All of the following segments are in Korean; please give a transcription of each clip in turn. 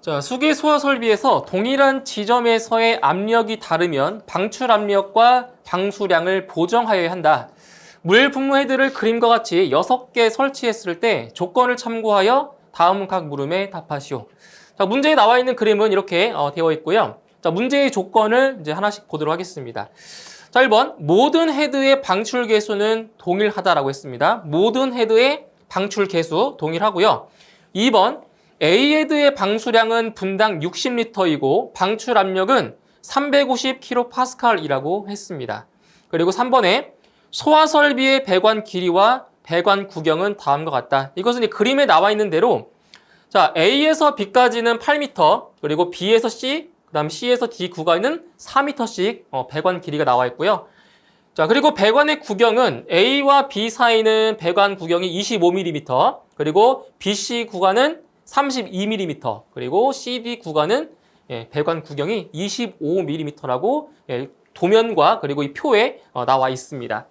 자, 수계 소화 설비에서 동일한 지점에서의 압력이 다르면 방출 압력과 방수량을 보정하여야 한다. 물 분무 헤드를 그림과 같이 6개 설치했을 때 조건을 참고하여 다음 각 물음에 답하시오. 자, 문제에 나와 있는 그림은 이렇게 되어 있고요. 자, 문제의 조건을 이제 하나씩 보도록 하겠습니다. 자, 1번 모든 헤드의 방출 개수는 동일하다라고 했습니다. 모든 헤드의 방출 개수 동일하고요. 2번 A 헤드의 방수량은 분당 60리터이고 방출 압력은 350kPa이라고 했습니다. 그리고 3번에 소화 설비의 배관 길이와 배관 구경은 다음과 같다. 이것은 이 그림에 나와 있는 대로 자, A에서 B까지는 8m, 그리고 B에서 C, 그다음 C에서 D 구간은 4m씩 배관 길이가 나와 있고요. 자, 그리고 배관의 구경은 A와 B 사이는 배관 구경이 25mm, 그리고 BC 구간은 32mm, 그리고 CD 구간은 배관 구경이 25mm라고 도면과 그리고 이 표에 나와 있습니다.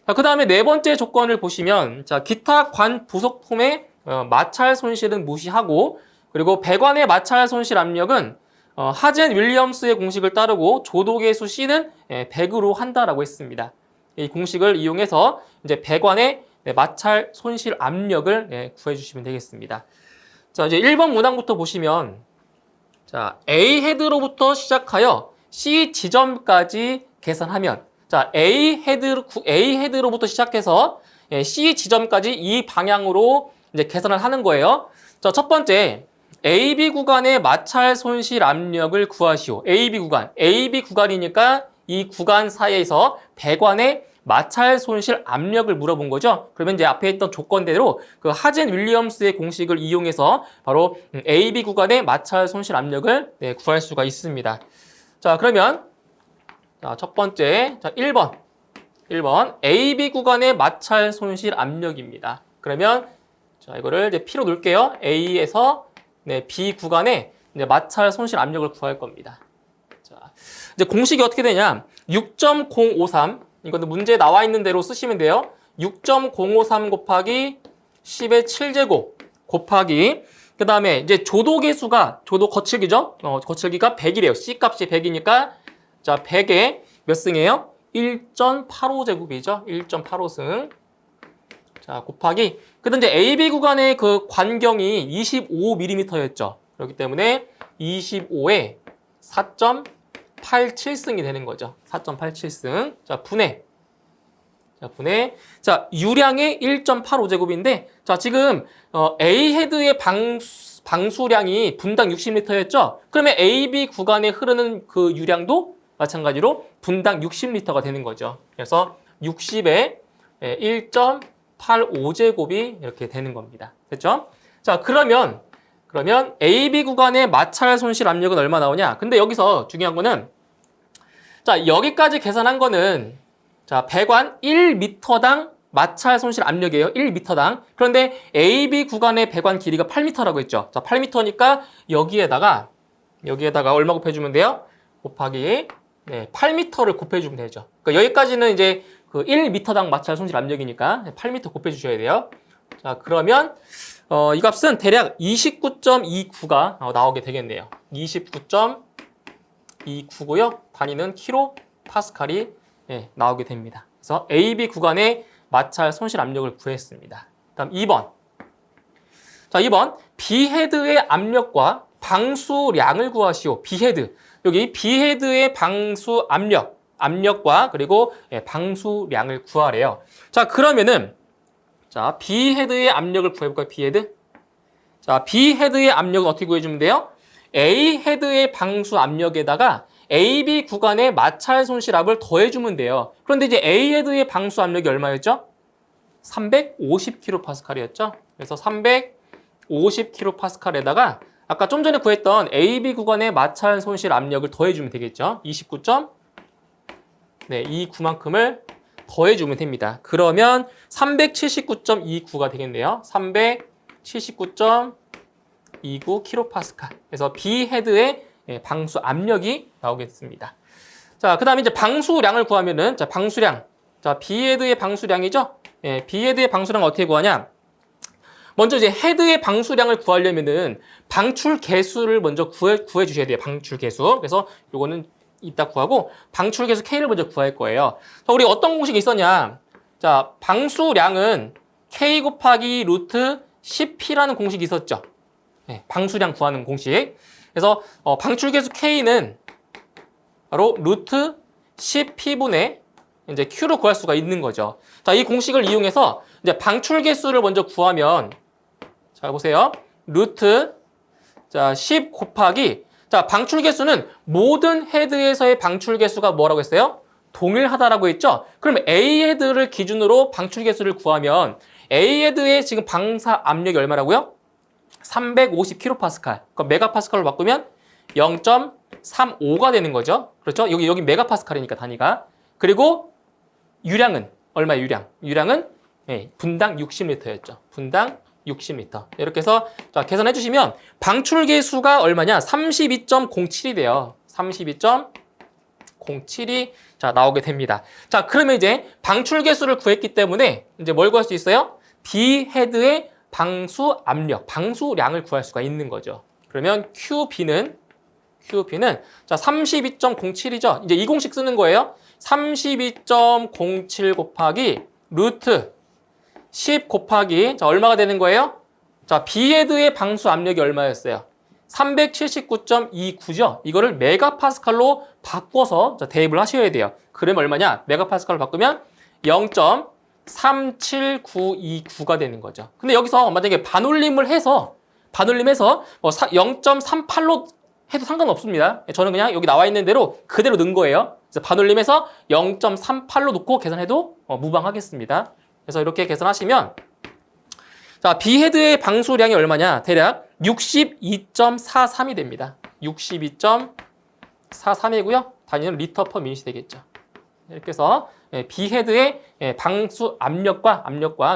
자, 그 다음에 네 번째 조건을 보시면 자, 기타 관 부속품의 마찰 손실은 무시하고 그리고 배관의 마찰 손실 압력은 하젠 윌리엄스의 공식을 따르고 조도계수 C는 100으로 한다라고 했습니다. 이 공식을 이용해서 이제 배관의 마찰 손실 압력을 구해주시면 되겠습니다. 자, 이제 1번 문항부터 보시면 자, A 헤드로부터 시작하여 C 지점까지 계산하면 자, A 헤드로부터 시작해서 C 지점까지 이 방향으로 이제 계산을 하는 거예요. 자, 첫 번째 AB 구간의 마찰 손실 압력을 구하시오. AB 구간이니까 이 구간 사이에서 배관의 마찰 손실 압력을 물어본 거죠. 그러면 이제 앞에 있던 조건대로 그 하젠 윌리엄스의 공식을 이용해서 바로 AB 구간의 마찰 손실 압력을 구할 수가 있습니다. 자, 그러면 자, 첫 번째, 자, 1번 AB 구간의 마찰 손실 압력입니다. 그러면 자, 이거를 이제 P로 놓을게요. A에서 B 구간의 이제 마찰 손실 압력을 구할 겁니다. 자, 이제 공식이 어떻게 되냐? 6.053 이거는 문제에 나와 있는 대로 쓰시면 돼요. 6.053 곱하기 10의 7제곱 곱하기 그 다음에 이제 조도 거칠기죠? 거칠기가 100이래요. C 값이 100이니까 자 100에 몇 승이에요? 1.85제곱이죠. 1.85승. 자 곱하기 그다음 이제 AB 구간의 그 관경이 25mm였죠. 그렇기 때문에 25에 4.87승이 되는 거죠. 4.87승. 자, 분해. 자, 유량의 1.85제곱인데, 자, 지금, A 헤드의 방수량이 분당 60리터였죠? 그러면 AB 구간에 흐르는 그 유량도 마찬가지로 분당 60리터가 되는 거죠. 그래서 60에 1.85제곱이 이렇게 되는 겁니다. 됐죠? 자, 그러면 AB 구간의 마찰 손실 압력은 얼마 나오냐? 근데 여기서 중요한 거는 자, 여기까지 계산한 거는 자, 배관 1m당 마찰 손실 압력이에요. 1m당. 그런데 AB 구간의 배관 길이가 8m라고 했죠. 자, 8m니까 여기에다가 얼마 곱해주면 돼요? 곱하기 8m를 곱해주면 되죠. 그러니까 여기까지는 이제 그 1m당 마찰 손실 압력이니까 8m 곱해주셔야 돼요. 자, 그러면 이 값은 대략 29.29가 나오게 되겠네요. 29.29고요. 단위는 킬로파스칼이 나오게 됩니다. 그래서 AB 구간의 마찰 손실 압력을 구했습니다. 다음 2번. 자, 2번. B헤드의 압력과 방수량을 구하시오. B헤드. 여기 B헤드의 방수 압력과 그리고 방수량을 구하래요. 자, 그러면은 자, B헤드의 압력을 구해볼까요? B헤드. 자, B헤드의 압력은 어떻게 구해주면 돼요? A헤드의 방수 압력에다가 AB 구간의 마찰 손실압을 더해주면 돼요. 그런데 이제 A헤드의 방수 압력이 얼마였죠? 350kPa였죠? 그래서 350kPa에다가 아까 좀 전에 구했던 AB 구간의 마찰 손실 압력을 더해주면 되겠죠? 29.29만큼을 더해주면 됩니다. 그러면 379.29가 되겠네요. 379.29kPa. 그래서 B헤드의 방수 압력이 나오겠습니다. 자, 그 다음에 이제 방수량을 구하면은, 자, 방수량. 자, B헤드의 방수량이죠? B헤드의 방수량 어떻게 구하냐? 먼저 이제 헤드의 방수량을 구하려면은 방출 개수를 먼저 구해 주셔야 돼요. 방출 개수. 그래서 요거는 이따 구하고 방출 개수 K를 먼저 구할 거예요. 자, 우리 어떤 공식이 있었냐? 자, 방수량은 K 곱하기 루트 10P라는 공식이 있었죠. 네, 방수량 구하는 공식. 그래서 방출 개수 K는 바로 루트 10P분의 이제 Q로 구할 수가 있는 거죠. 자, 이 공식을 이용해서 이제 방출 개수를 먼저 구하면, 자, 보세요. 루트, 자, 10 곱하기, 자, 방출 개수는 모든 헤드에서의 방출 개수가 뭐라고 했어요? 동일하다라고 했죠? 그럼 A 헤드를 기준으로 방출 개수를 구하면 A 헤드의 지금 방사 압력이 얼마라고요? 350kPa. 그럼 메가파스칼로 바꾸면 0.35가 되는 거죠. 그렇죠? 여기 메가파스칼이니까 단위가. 그리고 유량은 얼마예요? 유량은 네, 분당 60리터였죠. 분당 60리터. 이렇게 해서 자, 계산해 주시면 방출 개수가 얼마냐? 32.07이 돼요. 32.07이 자, 나오게 됩니다. 자, 그러면 이제 방출 개수를 구했기 때문에 이제 뭘 구할 수 있어요? B 헤드의 방수 압력, 방수량을 구할 수가 있는 거죠. 그러면 QB는 자, 32.07이죠. 이제 이 공식 쓰는 거예요. 32.07 곱하기 루트 10 곱하기 자, 얼마가 되는 거예요? 자, B헤드의 방수 압력이 얼마였어요? 379.29죠. 이거를 메가파스칼로 바꿔서 자, 대입을 하셔야 돼요. 그러면 얼마냐? 메가파스칼로 바꾸면 0.37929가 되는 거죠. 근데 여기서 만약에 반올림해서 0.38로 해도 상관없습니다. 저는 그냥 여기 나와 있는 대로 그대로 넣은 거예요. 그래서 반올림해서 0.38로 놓고 계산해도 무방하겠습니다. 그래서 이렇게 계산하시면 자, B헤드의 방수량이 얼마냐? 대략 62.43이 됩니다. 62.43이고요. 단위는 리터 퍼 미닛이 되겠죠. 이렇게 해서 B헤드의 방수 압력과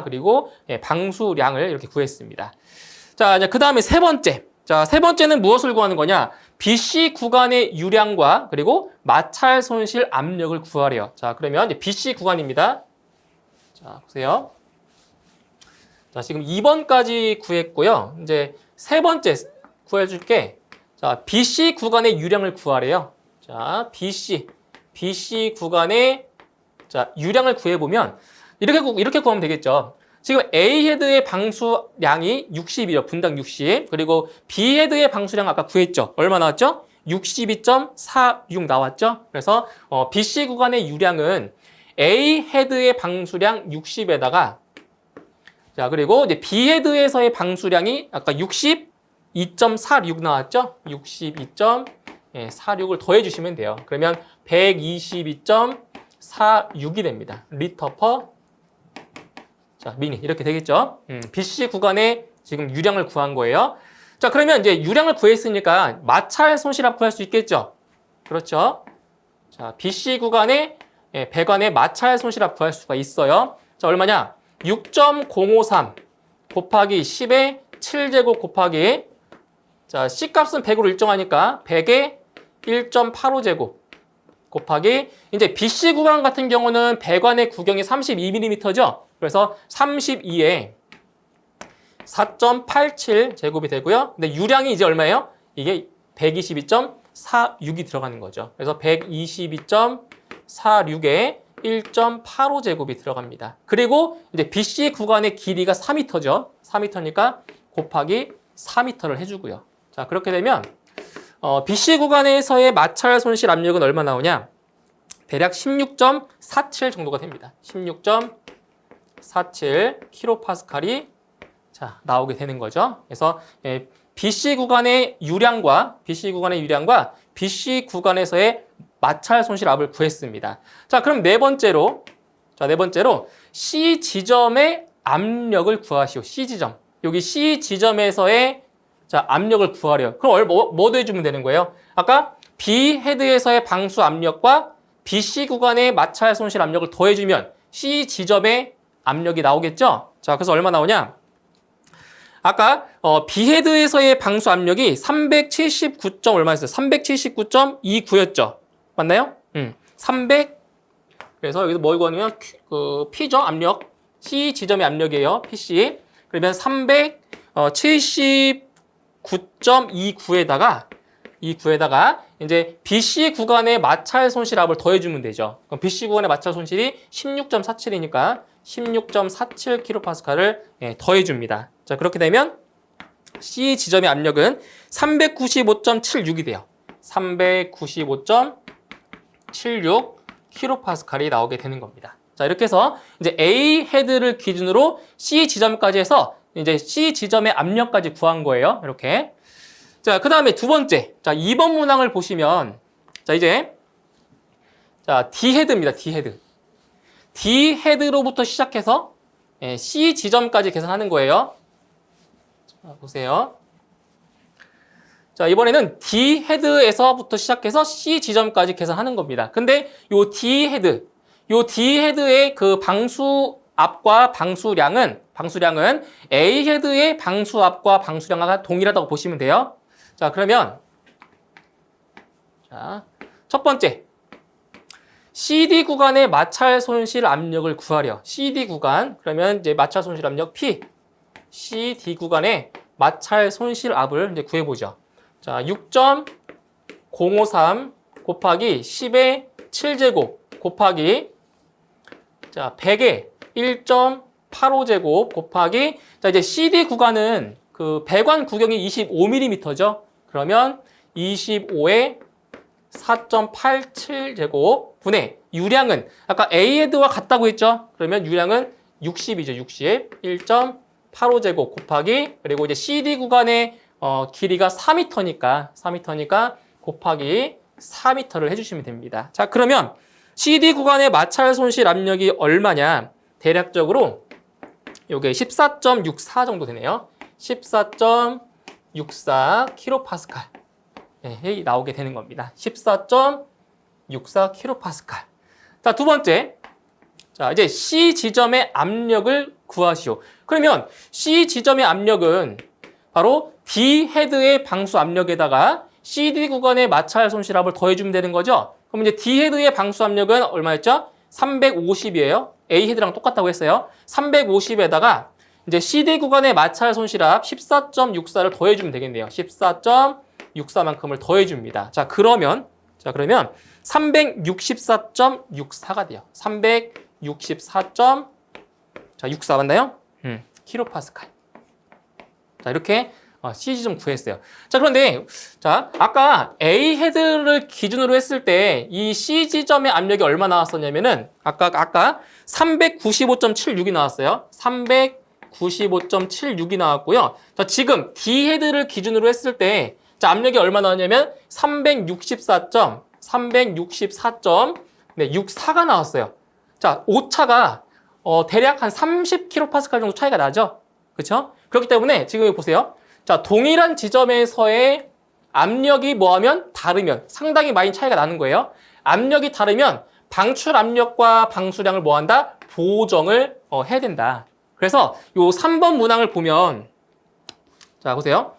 그리고 방수량을 이렇게 구했습니다. 자, 이제 그 다음에 세 번째. 자, 세 번째는 무엇을 구하는 거냐? BC 구간의 유량과 그리고 마찰 손실 압력을 구하래요. 자, 그러면 이제 BC 구간입니다. 자, 보세요. 자, 지금 2번까지 구했고요. 이제 세 번째 구해줄게. 자, BC 구간의 유량을 구하래요. 자, BC 구간의 자, 유량을 구해보면 이렇게 구하면 되겠죠. 지금 A 헤드의 방수량이 60이요. 분당 60. 그리고 B 헤드의 방수량 아까 구했죠. 얼마 나왔죠? 62.46 나왔죠. 그래서 BC 구간의 유량은 A 헤드의 방수량 60에다가 자, 그리고 이제 B 헤드에서의 방수량이 아까 62.46 나왔죠? 62.46을 더해 주시면 돼요. 그러면 122.46이 됩니다. 리터 퍼 자, 미니 이렇게 되겠죠? BC 구간의 지금 유량을 구한 거예요. 자, 그러면 이제 유량을 구했으니까 마찰 손실압 구할 수 있겠죠? 그렇죠? 자, BC 구간의 배관의 마찰 손실압 구할 수가 있어요. 자, 얼마냐? 6.053 곱하기 10의 7제곱 곱하기 자, C값은 100으로 일정하니까 100의 1.85제곱 곱하기 이제 BC 구간 같은 경우는 배관의 구경이 32mm죠. 그래서 32에 4.87 제곱이 되고요. 근데 유량이 이제 얼마예요? 이게 122.46이 들어가는 거죠. 그래서 122.46에 1.85 제곱이 들어갑니다. 그리고 이제 BC 구간의 길이가 4m죠. 4m니까 곱하기 4m를 해주고요. 자, 그렇게 되면 BC 구간에서의 마찰 손실 압력은 얼마 나오냐? 대략 16.47 정도가 됩니다. 16.47 킬로파스칼이 자, 나오게 되는 거죠. 그래서 BC 구간의 유량과 BC 구간에서의 마찰 손실압을 구했습니다. 자, 그럼 네 번째로 C 지점의 압력을 구하시오. C 지점. 여기 C 지점에서의 자, 압력을 구하래요. 그럼 뭐 더해주면 되는 거예요? 아까 B 헤드에서의 방수 압력과 BC 구간의 마찰 손실 압력을 더해주면 C 지점의 압력이 나오겠죠? 자, 그래서 얼마 나오냐? 아까 B 헤드에서의 방수 압력이 379. 얼마였어요? 379.29였죠. 맞나요? 300. 그래서 여기서 뭘 구하냐면 P죠? 압력. C 지점의 압력이에요. PC. 그러면 379.29에다가 이제 BC 구간의 마찰 손실압을 더해주면 되죠. 그럼 BC 구간의 마찰 손실이 16.47이니까 16.47kPa를 더해줍니다. 자, 그렇게 되면 C 지점의 압력은 395.76이 돼요. 395.76kPa이 나오게 되는 겁니다. 자, 이렇게 해서 이제 A 헤드를 기준으로 C 지점까지 해서 이제 C 지점의 압력까지 구한 거예요. 이렇게. 자, 그 다음에 두 번째. 자, 2번 문항을 보시면, 자, 이제, 자, D 헤드입니다. D 헤드. D 헤드로부터 시작해서 C 지점까지 계산하는 거예요. 자, 보세요. 자, 이번에는 D 헤드에서부터 시작해서 C 지점까지 계산하는 겁니다. 근데 요 D 헤드의 그 방수압과 방수량은 A 헤드의 방수압과 방수량과 동일하다고 보시면 돼요. 자, 그러면 자, 첫 번째 CD 구간의 마찰 손실 압력을 구하려. CD 구간 그러면 이제 마찰 손실 압력 P CD 구간의 마찰 손실압을 이제 구해 보죠. 자, 6.053 곱하기 10의 7제곱 곱하기 자, 100의 1.85제곱 곱하기 자, 이제 CD 구간은 그 배관 구경이 25mm죠. 그러면 25의 4.87제곱 분의 유량은 아까 A 헤드와 같다고 했죠. 그러면 유량은 60이죠. 60. 1.85제곱 곱하기 그리고 이제 CD 구간의 길이가 4m니까 곱하기 4m를 해주시면 됩니다. 자, 그러면 CD 구간의 마찰 손실 압력이 얼마냐? 대략적으로 요게 14.64 정도 되네요. 14.64kPa 나오게 되는 겁니다. 14.64kPa. 자, 두 번째. 자, 이제 C 지점의 압력을 구하시오. 그러면 C 지점의 압력은 바로 D 헤드의 방수 압력에다가 CD 구간의 마찰 손실압을 더해주면 되는 거죠. 그럼 이제 D 헤드의 방수 압력은 얼마였죠? 350이에요. A 헤드랑 똑같다고 했어요. 350에다가 이제 CD 구간의 마찰 손실압 14.64를 더해주면 되겠네요. 14.64만큼을 더해줍니다. 자, 그러면 364.64가 돼요. 364.64 맞나요? kPa. 자, 이렇게 C 지점 구했어요. 자, 그런데 자, 아까 A 헤드를 기준으로 했을 때 이 C 지점의 압력이 얼마 나왔었냐면은 아까 395.76이 나왔어요. 395.76이 나왔고요. 자, 지금 D 헤드를 기준으로 했을 때 자, 압력이 얼마 나왔냐면 364.64가 나왔어요. 자, 오차가 대략 한 30kPa 정도 차이가 나죠. 그렇죠? 그렇기 때문에 지금 여기 보세요. 자, 동일한 지점에서의 압력이 다르면 상당히 많이 차이가 나는 거예요. 압력이 다르면 방출 압력과 방수량을 뭐한다? 보정을 해야 된다. 그래서 요 3번 문항을 보면 자, 보세요.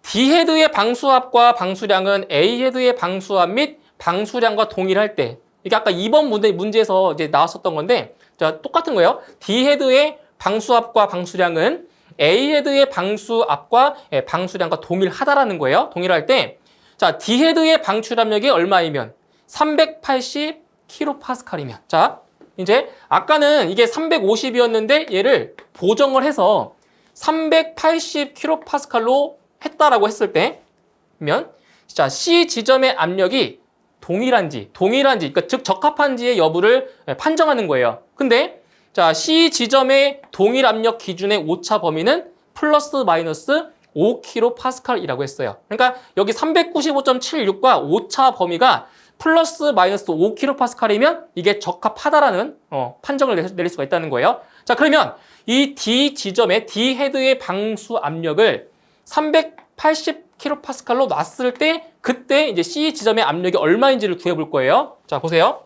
D 헤드의 방수압과 방수량은 A 헤드의 방수압 및 방수량과 동일할 때 이게 아까 2번 문제에서 이제 나왔었던 건데 자, 똑같은 거예요. D 헤드의 방수압과 방수량은 A 헤드의 방수압과 방수량과 동일하다라는 거예요. 동일할 때 자, D 헤드의 방출 압력이 얼마이면 380kPa이면 자, 이제 아까는 이게 350이었는데 얘를 보정을 해서 380kPa로 했다라고 했을 때면 자, C 지점의 압력이 동일한지 그러니까 즉 적합한지의 여부를 판정하는 거예요. 근데 자, C 지점의 동일 압력 기준의 오차 범위는 플러스 마이너스 5kPa이라고 했어요. 그러니까 여기 395.76과 오차 범위가 플러스 마이너스 5kPa이면 이게 적합하다라는 판정을 내릴 수가 있다는 거예요. 자, 그러면 이 D 지점의 D 헤드의 방수 압력을 380kPa로 놨을 때 그때 이제 C 지점의 압력이 얼마인지를 구해볼 거예요. 자, 보세요.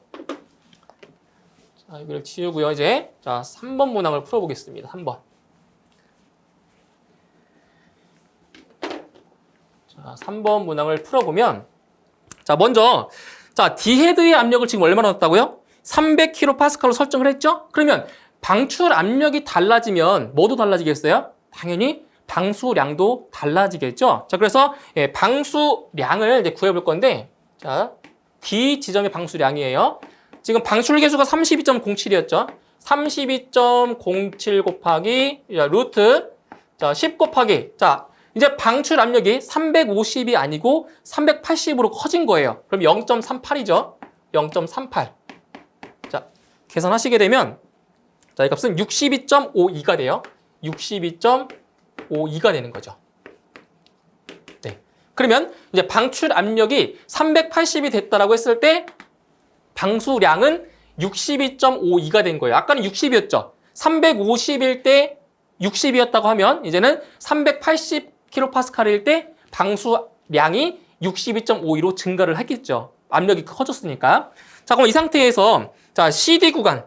자, 이걸 지우고요. 이제 자, 3번 문항을 풀어보겠습니다. 3번. 자, 3번 문항을 풀어보면 자, 먼저 자, D 헤드의 압력을 지금 얼마나 넣었다고요? 300kPa로 설정을 했죠? 그러면 방출 압력이 달라지면 뭐도 달라지겠어요? 당연히 방수량도 달라지겠죠. 자, 그래서 방수량을 이제 구해볼 건데, 자, D 지점의 방수량이에요. 지금 방출 계수가 32.07이었죠. 32.07 곱하기 루트 10 곱하기 자 이제 방출 압력이 350이 아니고 380으로 커진 거예요. 그럼 0.38이죠. 0.38. 자, 계산하시게 되면 자, 이 값은 62.52가 돼요. 62.52가 되는 거죠. 네. 그러면 이제 방출 압력이 380이 됐다라고 했을 때 방수량은 62.52가 된 거예요. 아까는 60이었죠. 350일 때 60이었다고 하면 이제는 380kPa일 때 방수량이 62.52로 증가를 했겠죠. 압력이 커졌으니까. 자, 그럼 이 상태에서 자, CD 구간.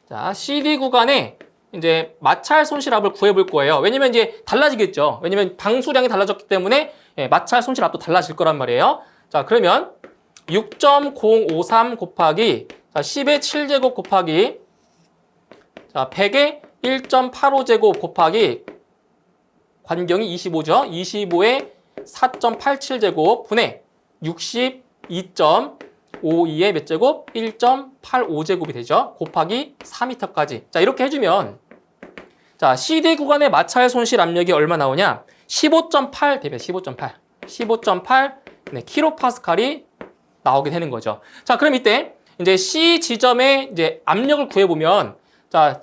자, CD 구간에 이제 마찰 손실압을 구해 볼 거예요. 왜냐면 이제 달라지겠죠. 왜냐면 방수량이 달라졌기 때문에 마찰 손실압도 달라질 거란 말이에요. 자, 그러면 6.053 곱하기 자, 10의 7제곱 곱하기 자, 100의 1.85제곱 곱하기 관경이 25죠. 25의 4.87제곱 분의 62.52의 몇 제곱? 1.85제곱이 되죠. 곱하기 4m까지. 자, 이렇게 해주면 자, CD 구간의 마찰 손실 압력이 얼마 나오냐? 15.8 대비 15.8. 15.8 네, 킬로파스칼이 나오게 되는 거죠. 자, 그럼 이때 이제 C 지점의 이제 압력을 구해보면 자,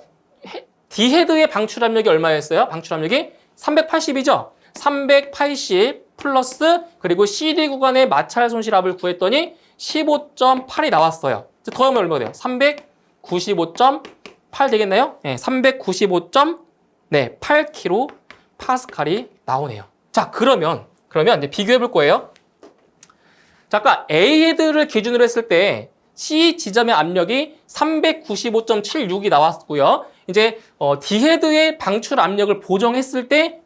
D 헤드의 방출 압력이 얼마였어요? 방출 압력이 380이죠? 380 플러스 그리고 CD 구간의 마찰 손실압을 구했더니 15.8이 나왔어요. 더하면 얼마가 돼요? 395.8 되겠나요? 네, 395.8kPa이 나오네요. 자, 그러면 이제 비교해 볼 거예요. 자, 아까 A 헤드를 기준으로 했을 때 C 지점의 압력이 395.76이 나왔고요. 이제 D 헤드의 방출 압력을 보정했을 때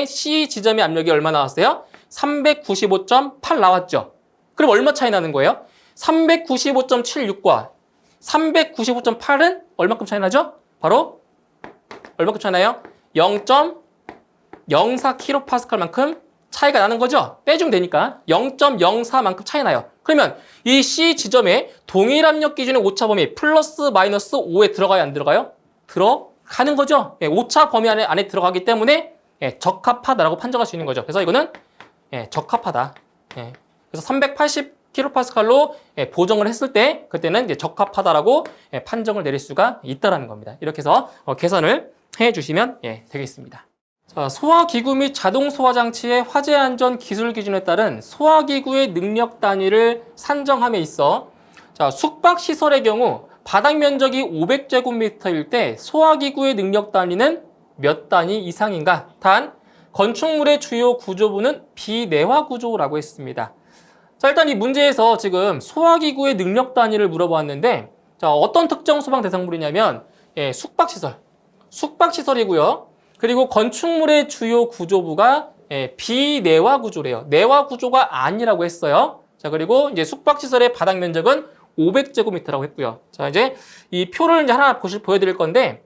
C 지점의 압력이 얼마 나왔어요? 395.8 나왔죠. 그럼 얼마 차이 나는 거예요? 395.76과 395.8은 얼마큼 차이 나죠? 바로 얼마큼 차이 나요? 0.04kPa만큼 차이가 나는 거죠. 빼주면 되니까 0.04만큼 차이 나요. 그러면 이 C 지점에 동일 압력 기준의 오차 범위 플러스 마이너스 5에 들어가요? 안 들어가요? 들어가는 거죠. 오차 범위 안에 들어가기 때문에 적합하다라고 판정할 수 있는 거죠. 그래서 이거는 적합하다. 그래서 380kPa로 보정을 했을 때 그때는 이제 적합하다라고 판정을 내릴 수가 있다라는 겁니다. 이렇게 해서 계산을 해주시면 되겠습니다. 자, 소화기구 및 자동 소화장치의 화재 안전 기술 기준에 따른 소화기구의 능력 단위를 산정함에 있어 자, 숙박시설의 경우 바닥 면적이 500제곱미터일 때 소화기구의 능력 단위는 몇 단위 이상인가? 단, 건축물의 주요 구조부는 비내화 구조라고 했습니다. 자, 일단 이 문제에서 지금 소화기구의 능력 단위를 물어보았는데 자, 어떤 특정 소방 대상물이냐면 숙박시설이고요. 그리고 건축물의 주요 구조부가 비내화 구조래요. 내화 구조가 아니라고 했어요. 자, 그리고 이제 숙박시설의 바닥 면적은 500제곱미터라고 했고요. 자, 이제 이 표를 이제 하나 보여드릴 건데,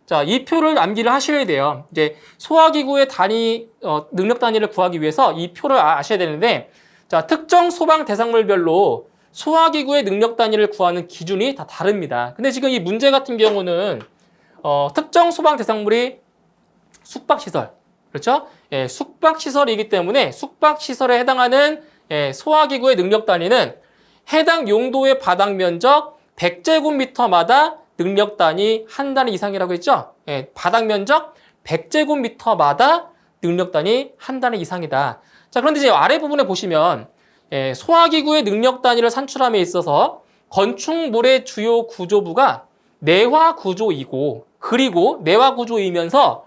자, 이 표를 암기를 하셔야 돼요. 이제 소화기구의 단위, 능력 단위를 구하기 위해서 이 표를 아셔야 되는데, 자, 특정 소방 대상물별로 소화기구의 능력 단위를 구하는 기준이 다 다릅니다. 근데 지금 이 문제 같은 경우는, 특정 소방 대상물이 숙박시설, 그렇죠? 숙박시설이기 때문에 숙박시설에 해당하는 소화기구의 능력 단위는 해당 용도의 바닥 면적 100제곱미터마다 능력 단위 한 단위 이상이라고 했죠? 바닥 면적 100제곱미터마다 능력 단위 한 단위 이상이다. 자, 그런데 이제 아래 부분에 보시면 소화기구의 능력 단위를 산출함에 있어서 건축물의 주요 구조부가 내화 구조이고 그리고 내화 구조이면서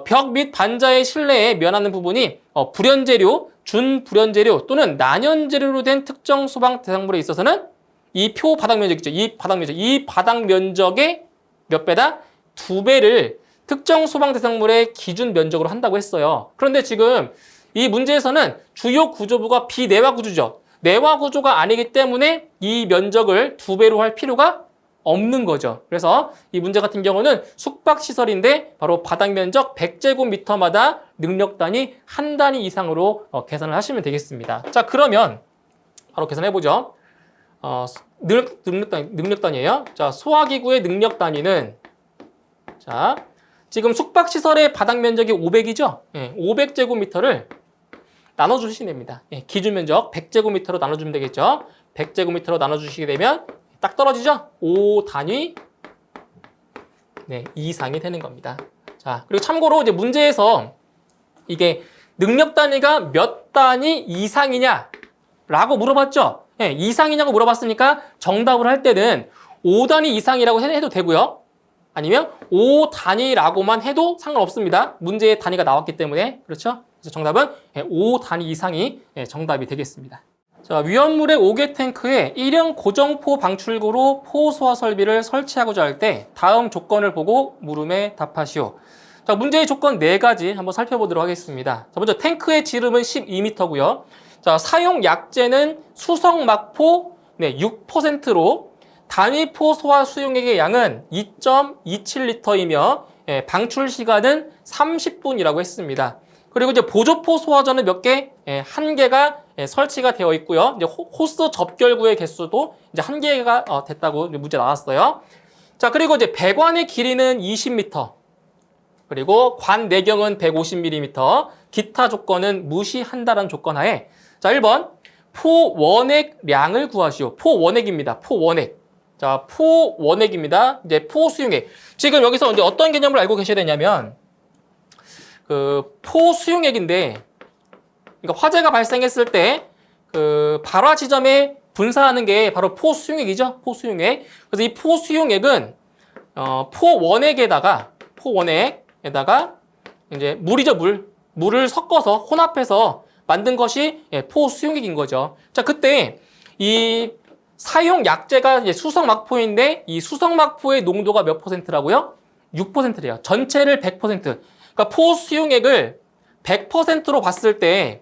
벽 및 반자의 실내에 면하는 부분이 불연재료, 준불연재료 또는 난연재료로 된 특정 소방 대상물에 있어서는 이 표 바닥 면적이죠. 이 바닥 면적의 몇 배다? 2배를 특정 소방 대상물의 기준 면적으로 한다고 했어요. 그런데 지금 이 문제에서는 주요 구조부가 비내화 구조죠. 내화 구조가 아니기 때문에 이 면적을 2배로 할 필요가 없는 거죠. 그래서 이 문제 같은 경우는 숙박시설인데 바로 바닥 면적 100제곱미터마다 능력 단위 한 단위 이상으로 계산을 하시면 되겠습니다. 자, 그러면 바로 계산해보죠. 능력 단위예요. 자, 소화기구의 능력 단위는 자, 지금 숙박시설의 바닥 면적이 500이죠? 500제곱미터를 나눠주시면 됩니다. 기준 면적 100제곱미터로 나눠주면 되겠죠? 100제곱미터로 나눠주시게 되면 딱 떨어지죠? 5단위 이상이 되는 겁니다. 자, 그리고 참고로 이제 문제에서 이게 능력 단위가 몇 단위 이상이냐라고 물어봤죠? 이상이냐고 물어봤으니까 정답을 할 때는 5단위 이상이라고 해도 되고요. 아니면 5단위라고만 해도 상관없습니다. 문제의 단위가 나왔기 때문에. 그렇죠? 그래서 정답은 5단위 이상이 정답이 되겠습니다. 자, 위험물의 5개 탱크에 1형 고정포 방출구로 포소화 설비를 설치하고자 할 때 다음 조건을 보고 물음에 답하시오. 자, 문제의 조건 4가지 한번 살펴보도록 하겠습니다. 자, 먼저 탱크의 지름은 12m고요. 자, 사용 약재는 수성막포 6%로 단위 포소화 수용액의 양은 2.27리터이며 방출 시간은 30분이라고 했습니다. 그리고 이제 보조포 소화전은 몇 개? 1개가 설치가 되어 있고요. 이제 호스 접결구의 개수도 이제 1개가 됐다고 문제 나왔어요. 자, 그리고 이제 배관의 길이는 20m. 그리고 관 내경은 150mm. 기타 조건은 무시한다라는 조건 하에 자, 1번 포원액량을 구하시오. 포원액입니다. 포원액. 자, 포원액입니다. 이제 포수용액. 지금 여기서 이제 어떤 개념을 알고 계셔야 되냐면 그 포수용액인데 그러니까 화재가 발생했을 때 그 발화 지점에 분사하는 게 바로 포수용액이죠. 포수용액. 그래서 이 포수용액은 포원액에다가 이제 물이죠, 물을 섞어서 혼합해서 만든 것이 포수용액인 거죠. 자, 그때 이 사용 약재가 이제 수성막포인데 이 수성막포의 농도가 몇 %라고요? 6%래요. 전체를 100%. 그러니까 포수용액을 100%로 봤을 때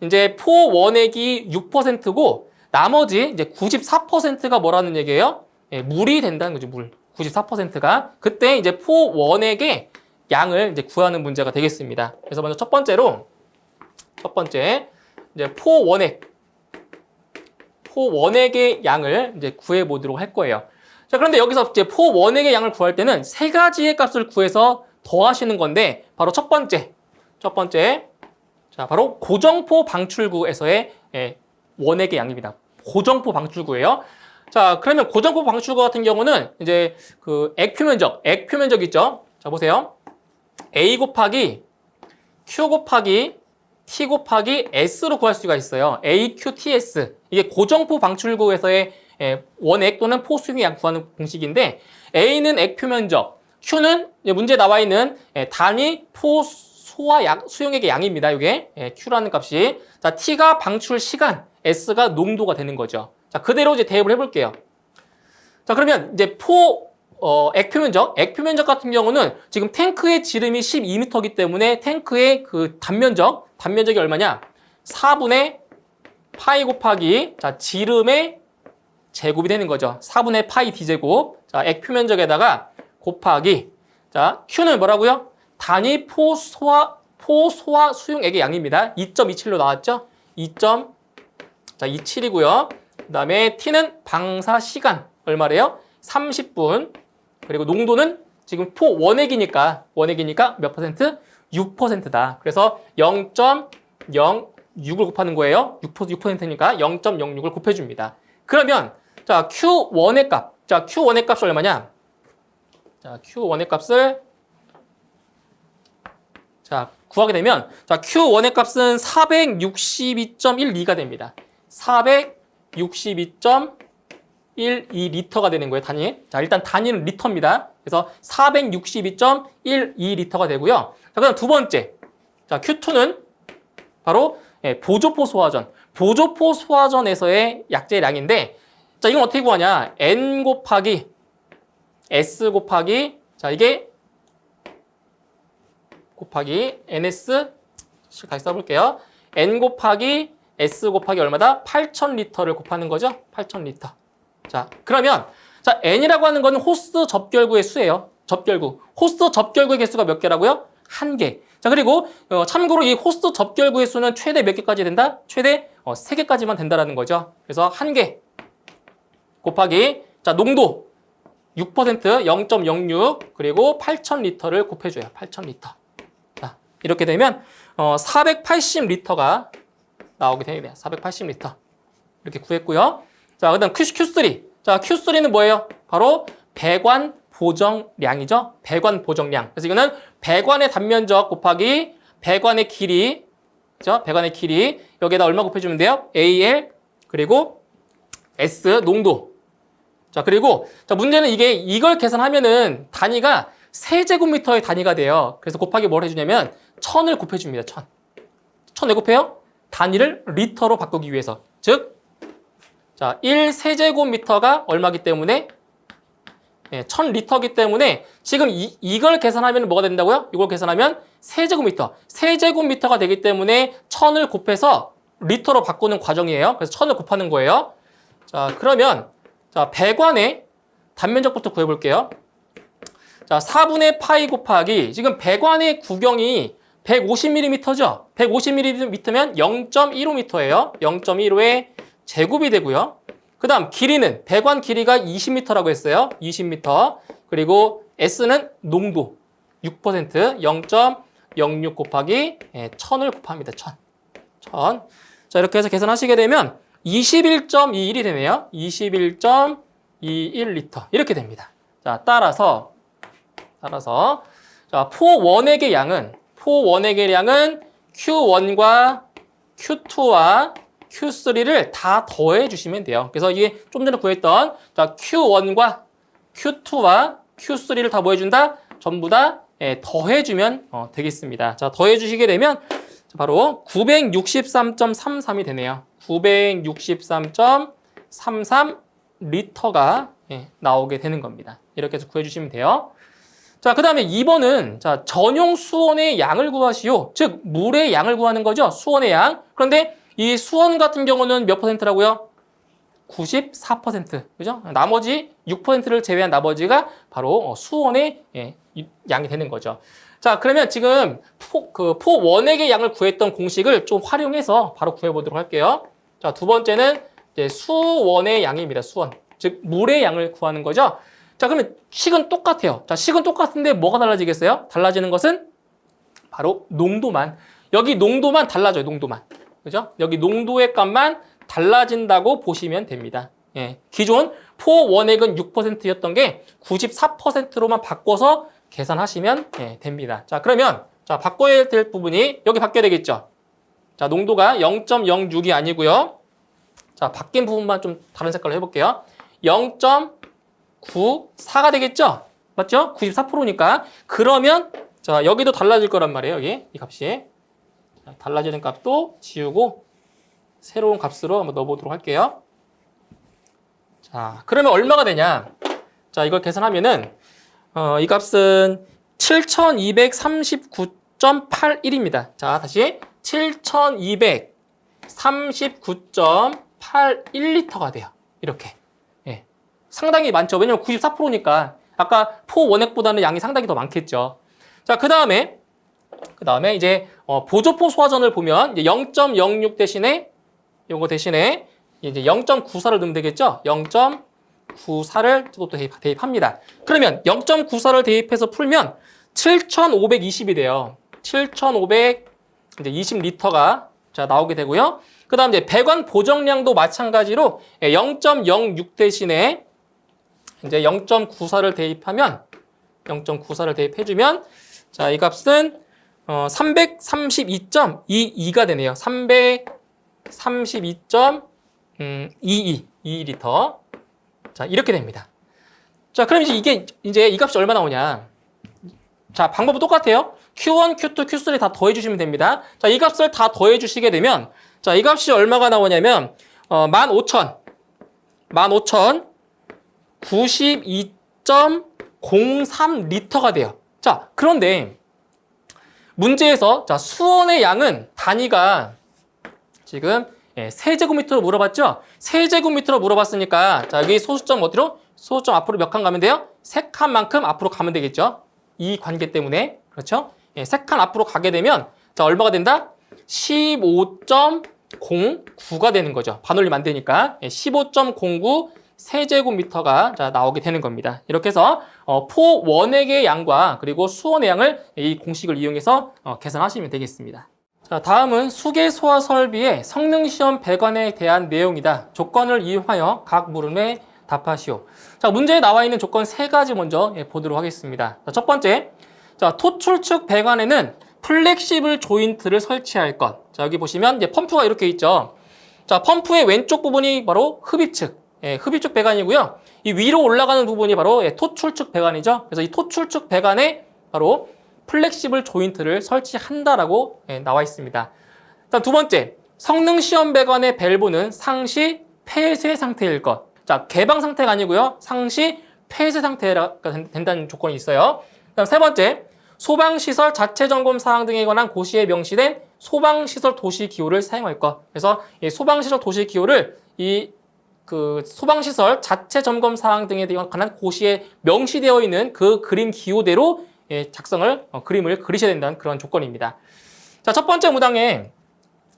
이제 포원액이 6%고 나머지 이제 94%가 뭐라는 얘기예요? 물이 된다는 거죠, 물. 94%가. 그때 이제 포원액의 양을 이제 구하는 문제가 되겠습니다. 그래서 먼저 첫 번째 이제 포원액의 양을 이제 구해 보도록 할 거예요. 자, 그런데 여기서 이제 포원액의 양을 구할 때는 3가지의 값을 구해서 더하시는 건데 바로 첫 번째. 자, 바로 고정포 방출구에서의 원액의 양입니다. 고정포 방출구예요. 자, 그러면 고정포 방출구 같은 경우는 이제 그 액표 면적 있죠? 자, 보세요. A 곱하기 Q 곱하기 T 곱하기 S로 구할 수가 있어요. AQTS. 이게 고정포 방출구에서의 원액 또는 포수용의 양 구하는 공식인데 A는 액표 면적, Q는 문제에 나와 있는 단위 포소화 수용액의 양입니다. 이게 Q라는 값이. 자, T가 방출 시간, S가 농도가 되는 거죠. 자, 그대로 이제 대입을 해볼게요. 자, 그러면 이제 액표 면적 같은 경우는 지금 탱크의 지름이 12m이기 때문에 탱크의 그 단면적이 얼마냐? 4분의 파이 곱하기 자, 지름의 제곱이 되는 거죠. 4분의 파이 d제곱. 자, 액표 면적에다가 곱하기 자, Q는 뭐라고요? 단위 포소화 수용액의 양입니다. 2.27로 나왔죠? 2.27이고요. 그 다음에 T는 방사 시간 얼마래요? 30분. 그리고 농도는 지금 포원액이니까 몇 퍼센트? 6%다. 그래서 0.06을 곱하는 거예요. 6%니까 0.06을 곱해줍니다. 그러면 자, Q 원액 값. 자, Q 원액 값이 얼마냐? 자, Q 원액 값을 자, 구하게 되면 자, Q 원액 값은 462.12가 됩니다. 462.12리터가 되는 거예요, 단위. 자, 일단 단위는 리터입니다. 그래서 462.12리터가 되고요. 자, 그다음 두 번째. 자, Q2는 바로 보조포 소화전. 보조포 소화전에서의 약재량인데 자, 이건 어떻게 구하냐? N 곱하기 S 곱하기 자, 이게 곱하기 NS 다시 써볼게요. N 곱하기 S 곱하기 얼마다? 8,000리터를 곱하는 거죠? 8,000리터. 자, 그러면 자, n이라고 하는 거는 호스트 접결구의 수예요. 접결구. 호스트 접결구의 개수가 몇 개라고요? 1개. 자, 그리고 참고로 이 호스트 접결구의 수는 최대 몇 개까지 된다? 최대 3개까지만 된다라는 거죠. 그래서 1개 곱하기 자, 농도 6%, 0.06 그리고 8,000리터를 곱해줘요. 8,000리터. 자, 이렇게 되면 480리터가 나오게 됩니다. 480리터. 이렇게 구했고요. 자, 그다음 Q3. 자, Q3는 뭐예요? 바로 배관 보정량이죠. 배관 보정량. 그래서 이거는 배관의 단면적 곱하기 배관의 길이. 그죠? 배관의 길이. 여기에다 얼마 곱해주면 돼요? AL 그리고 S 농도. 자, 그리고 자, 문제는 이걸 계산하면은 단위가 세제곱미터의 단위가 돼요. 그래서 곱하기 뭘 해주냐면 1000을 곱해줍니다. 1000. 1000 왜 곱해요? 단위를 리터로 바꾸기 위해서. 즉, 자, 1세제곱미터가 얼마기 때문에 1000리터기 때문에 지금 이걸 계산하면 뭐가 된다고요? 이걸 계산하면 세제곱미터. 세제곱미터가 되기 때문에 1000을 곱해서 리터로 바꾸는 과정이에요. 그래서 1000을 곱하는 거예요. 자, 그러면 자, 배관의 단면적부터 구해볼게요. 자, 4분의 파이 곱하기 지금 배관의 구경이 150mm죠? 150mm면 0.15m예요. 0.15의 제곱이 되고요. 그 다음 길이는 배관 길이가 20m라고 했어요. 20m. 그리고 S는 농도 6% 0.06 곱하기 1000을 곱합니다. 1000. 자, 이렇게 해서 계산하시게 되면 21.21이 되네요. 21.21리터. 이렇게 됩니다. 자, 따라서 자, 포원액의 양은 Q1과 Q2와 Q3를 다 더해 주시면 돼요. 그래서 이게 좀 전에 구했던 자, Q1과 Q2와 Q3를 다 뭐 해준다? 전부 다 더해 주면 되겠습니다. 자, 더해 주시게 되면 바로 963.33이 되네요. 963.33리터가 나오게 되는 겁니다. 이렇게 해서 구해주시면 돼요. 자, 그 다음에 2번은 자, 전용 수온의 양을 구하시오. 즉, 물의 양을 구하는 거죠. 수온의 양. 그런데 이 수온 같은 경우는 몇 %라고요? 94%. 그죠? 나머지 6%를 제외한 나머지가 바로 수온의 양이 되는 거죠. 자, 그러면 지금 포원액의 양을 구했던 공식을 좀 활용해서 바로 구해보도록 할게요. 자, 두 번째는 이제 수원의 양입니다. 수원. 즉, 물의 양을 구하는 거죠. 자, 그러면 식은 똑같아요. 자, 식은 똑같은데 뭐가 달라지겠어요? 달라지는 것은 바로 농도만. 여기 농도만 달라져요. 농도만. 그죠? 여기 농도의 값만 달라진다고 보시면 됩니다. 기존 포원액은 6%였던 게 94%로만 바꿔서 계산하시면 됩니다. 자, 그러면 자, 바꿔야 될 부분이 여기 바뀌어야 되겠죠. 자, 농도가 0.06이 아니고요. 자, 바뀐 부분만 좀 다른 색깔로 해볼게요. 0.94가 되겠죠? 맞죠? 94%니까. 그러면 자, 여기도 달라질 거란 말이에요. 여기 이 값이. 자, 달라지는 값도 지우고 새로운 값으로 한번 넣어보도록 할게요. 자, 그러면 얼마가 되냐? 자, 이걸 계산하면은 이 값은 7239.81입니다. 자, 다시 7239.81리터가 돼요. 이렇게. 상당히 많죠. 왜냐면 94%니까 아까 포원액보다는 양이 상당히 더 많겠죠. 자, 그 다음에 이제 보조포 소화전을 보면 이제 0.06 대신에 요거 대신에 이제 0.94를 넣으면 되겠죠. 0.94를 또 대입합니다. 그러면 0.94를 대입해서 풀면 7,520이 돼요. 7,520리터가 자, 나오게 되고요. 그 다음 이제 배관 보정량도 마찬가지로 0.06 대신에 이제 0.94를 대입하면 0.94를 대입해주면 자, 이 값은 332.22가 되네요. 332.22리터. 자, 이렇게 됩니다. 자, 그럼 이제 이 값이 얼마 나오냐? 자, 방법은 똑같아요. Q1, Q2, Q3 다 더해주시면 됩니다. 자, 이 값을 다 더해주시게 되면 자, 이 값이 얼마가 나오냐면 15,092.03리터가 돼요. 자, 그런데 문제에서 자, 수온의 양은 단위가 지금 세제곱미터로 물어봤죠? 세제곱미터로 물어봤으니까 자, 여기 소수점 어디로? 소호점 앞으로 몇 칸 가면 돼요? 3칸만큼 앞으로 가면 되겠죠. 이 관계 때문에. 그렇죠? 예, 3칸 앞으로 가게 되면 자, 얼마가 된다? 15.09가 되는 거죠. 반올림 안 되니까. 예, 15.09 세제곱미터가 자, 나오게 되는 겁니다. 이렇게 해서 포 원액의 양과 그리고 수원의 양을 이 공식을 이용해서 계산하시면 되겠습니다. 자, 다음은 수계 소화 설비의 성능시험 배관에 대한 내용이다. 조건을 이용하여 각 물음에 답하시오. 자, 문제에 나와 있는 조건 3가지 먼저 보도록 하겠습니다. 자, 첫 번째, 자, 토출축 배관에는 플렉시블 조인트를 설치할 것. 자, 여기 보시면 이제 펌프가 이렇게 있죠. 자, 펌프의 왼쪽 부분이 바로 흡입축. 예, 흡입축 배관이고요. 이 위로 올라가는 부분이 바로 토출축 배관이죠. 그래서 이 토출축 배관에 바로 플렉시블 조인트를 설치한다라고 나와 있습니다. 자, 두 번째, 성능 시험 배관의 밸브는 상시 폐쇄 상태일 것. 자, 개방 상태가 아니고요. 상시 폐쇄 상태가 된다는 조건이 있어요. 그다음 세 번째, 소방시설 자체 점검 사항 등에 관한 고시에 명시된 소방시설 도시 기호를 사용할 것. 그래서 이 소방시설 도시 기호를 소방시설 자체 점검 사항 등에 관한 고시에 명시되어 있는 그 그림 기호대로 그림을 그리셔야 된다는 그런 조건입니다. 자, 첫 번째 문항에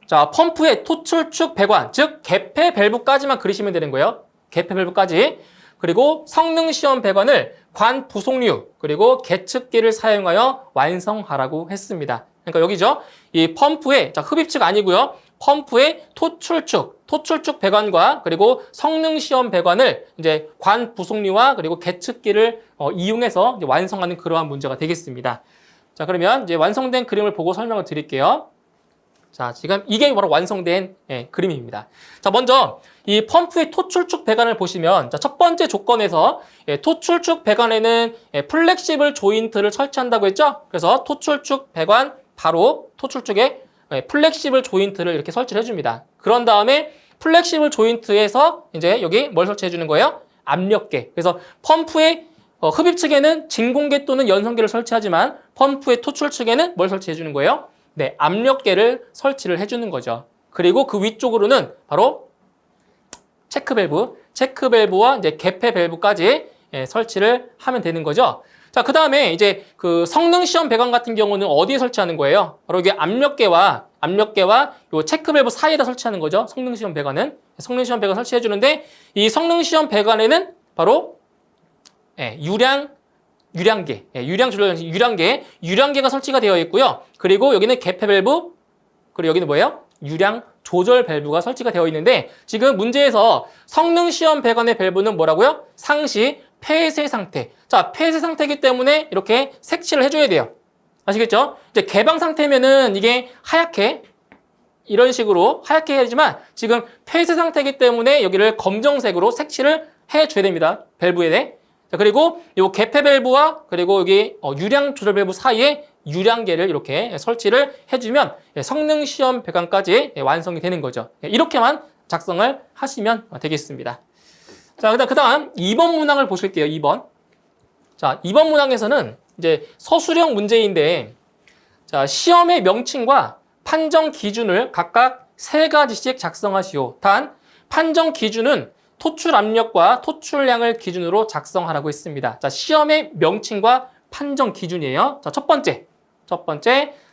자, 펌프의 토출축 배관, 즉 개폐 밸브까지만 그리시면 되는 거예요. 개폐 밸브까지. 그리고 성능 시험 배관을 관 부속류 그리고 계측기를 사용하여 완성하라고 했습니다. 그러니까 여기죠. 이 펌프의 흡입축 아니고요. 펌프의 토출축 배관과 그리고 성능 시험 배관을 이제 관 부속류와 그리고 계측기를 이용해서 이제 완성하는 그러한 문제가 되겠습니다. 자, 그러면 이제 완성된 그림을 보고 설명을 드릴게요. 자, 지금 이게 바로 완성된 그림입니다. 자, 먼저 이 펌프의 토출축 배관을 보시면 자, 첫 번째 조건에서 토출축 배관에는 플렉시블 조인트를 설치한다고 했죠? 그래서 토출축 배관 바로 토출축에 플렉시블 조인트를 이렇게 설치를 해줍니다. 그런 다음에 플렉시블 조인트에서 이제 여기 뭘 설치해 주는 거예요? 압력계. 그래서 펌프의 흡입 측에는 진공계 또는 연성계를 설치하지만 펌프의 토출 측에는 뭘 설치해 주는 거예요? 네, 압력계를 설치를 해주는 거죠. 그리고 그 위쪽으로는 바로 체크 밸브와 이제 개폐 밸브까지 설치를 하면 되는 거죠. 자, 그 다음에 이제 그 성능 시험 배관 같은 경우는 어디에 설치하는 거예요? 바로 이게 압력계와 요 체크 밸브 사이에다 설치하는 거죠. 성능 시험 배관 설치해 주는데 이 성능 시험 배관에는 바로 유량계가 설치가 되어 있고요. 그리고 여기는 개폐 밸브, 그리고 여기는 뭐예요? 유량 조절 밸브가 설치가 되어 있는데 지금 문제에서 성능 시험 배관의 밸브는 뭐라고요? 상시 폐쇄 상태. 자, 폐쇄 상태이기 때문에 이렇게 색칠을 해줘야 돼요. 아시겠죠? 이제 개방 상태면은 이게 하얗게 이런 식으로 하얗게 해야지만 지금 폐쇄 상태이기 때문에 여기를 검정색으로 색칠을 해줘야 됩니다. 밸브에. 자, 그리고 이 개폐 밸브와 그리고 여기 유량 조절 밸브 사이에 유량계를 이렇게 설치를 해주면 성능 시험 배관까지 완성이 되는 거죠. 이렇게만 작성을 하시면 되겠습니다. 자, 그다음 2번 문항을 보실게요. 2번. 자, 2번 문항에서는 이제 서술형 문제인데 자, 시험의 명칭과 판정 기준을 각각 3가지씩 작성하시오. 단 판정 기준은 토출 압력과 토출량을 기준으로 작성하라고 했습니다. 자, 시험의 명칭과 판정 기준이에요. 자, 첫 번째.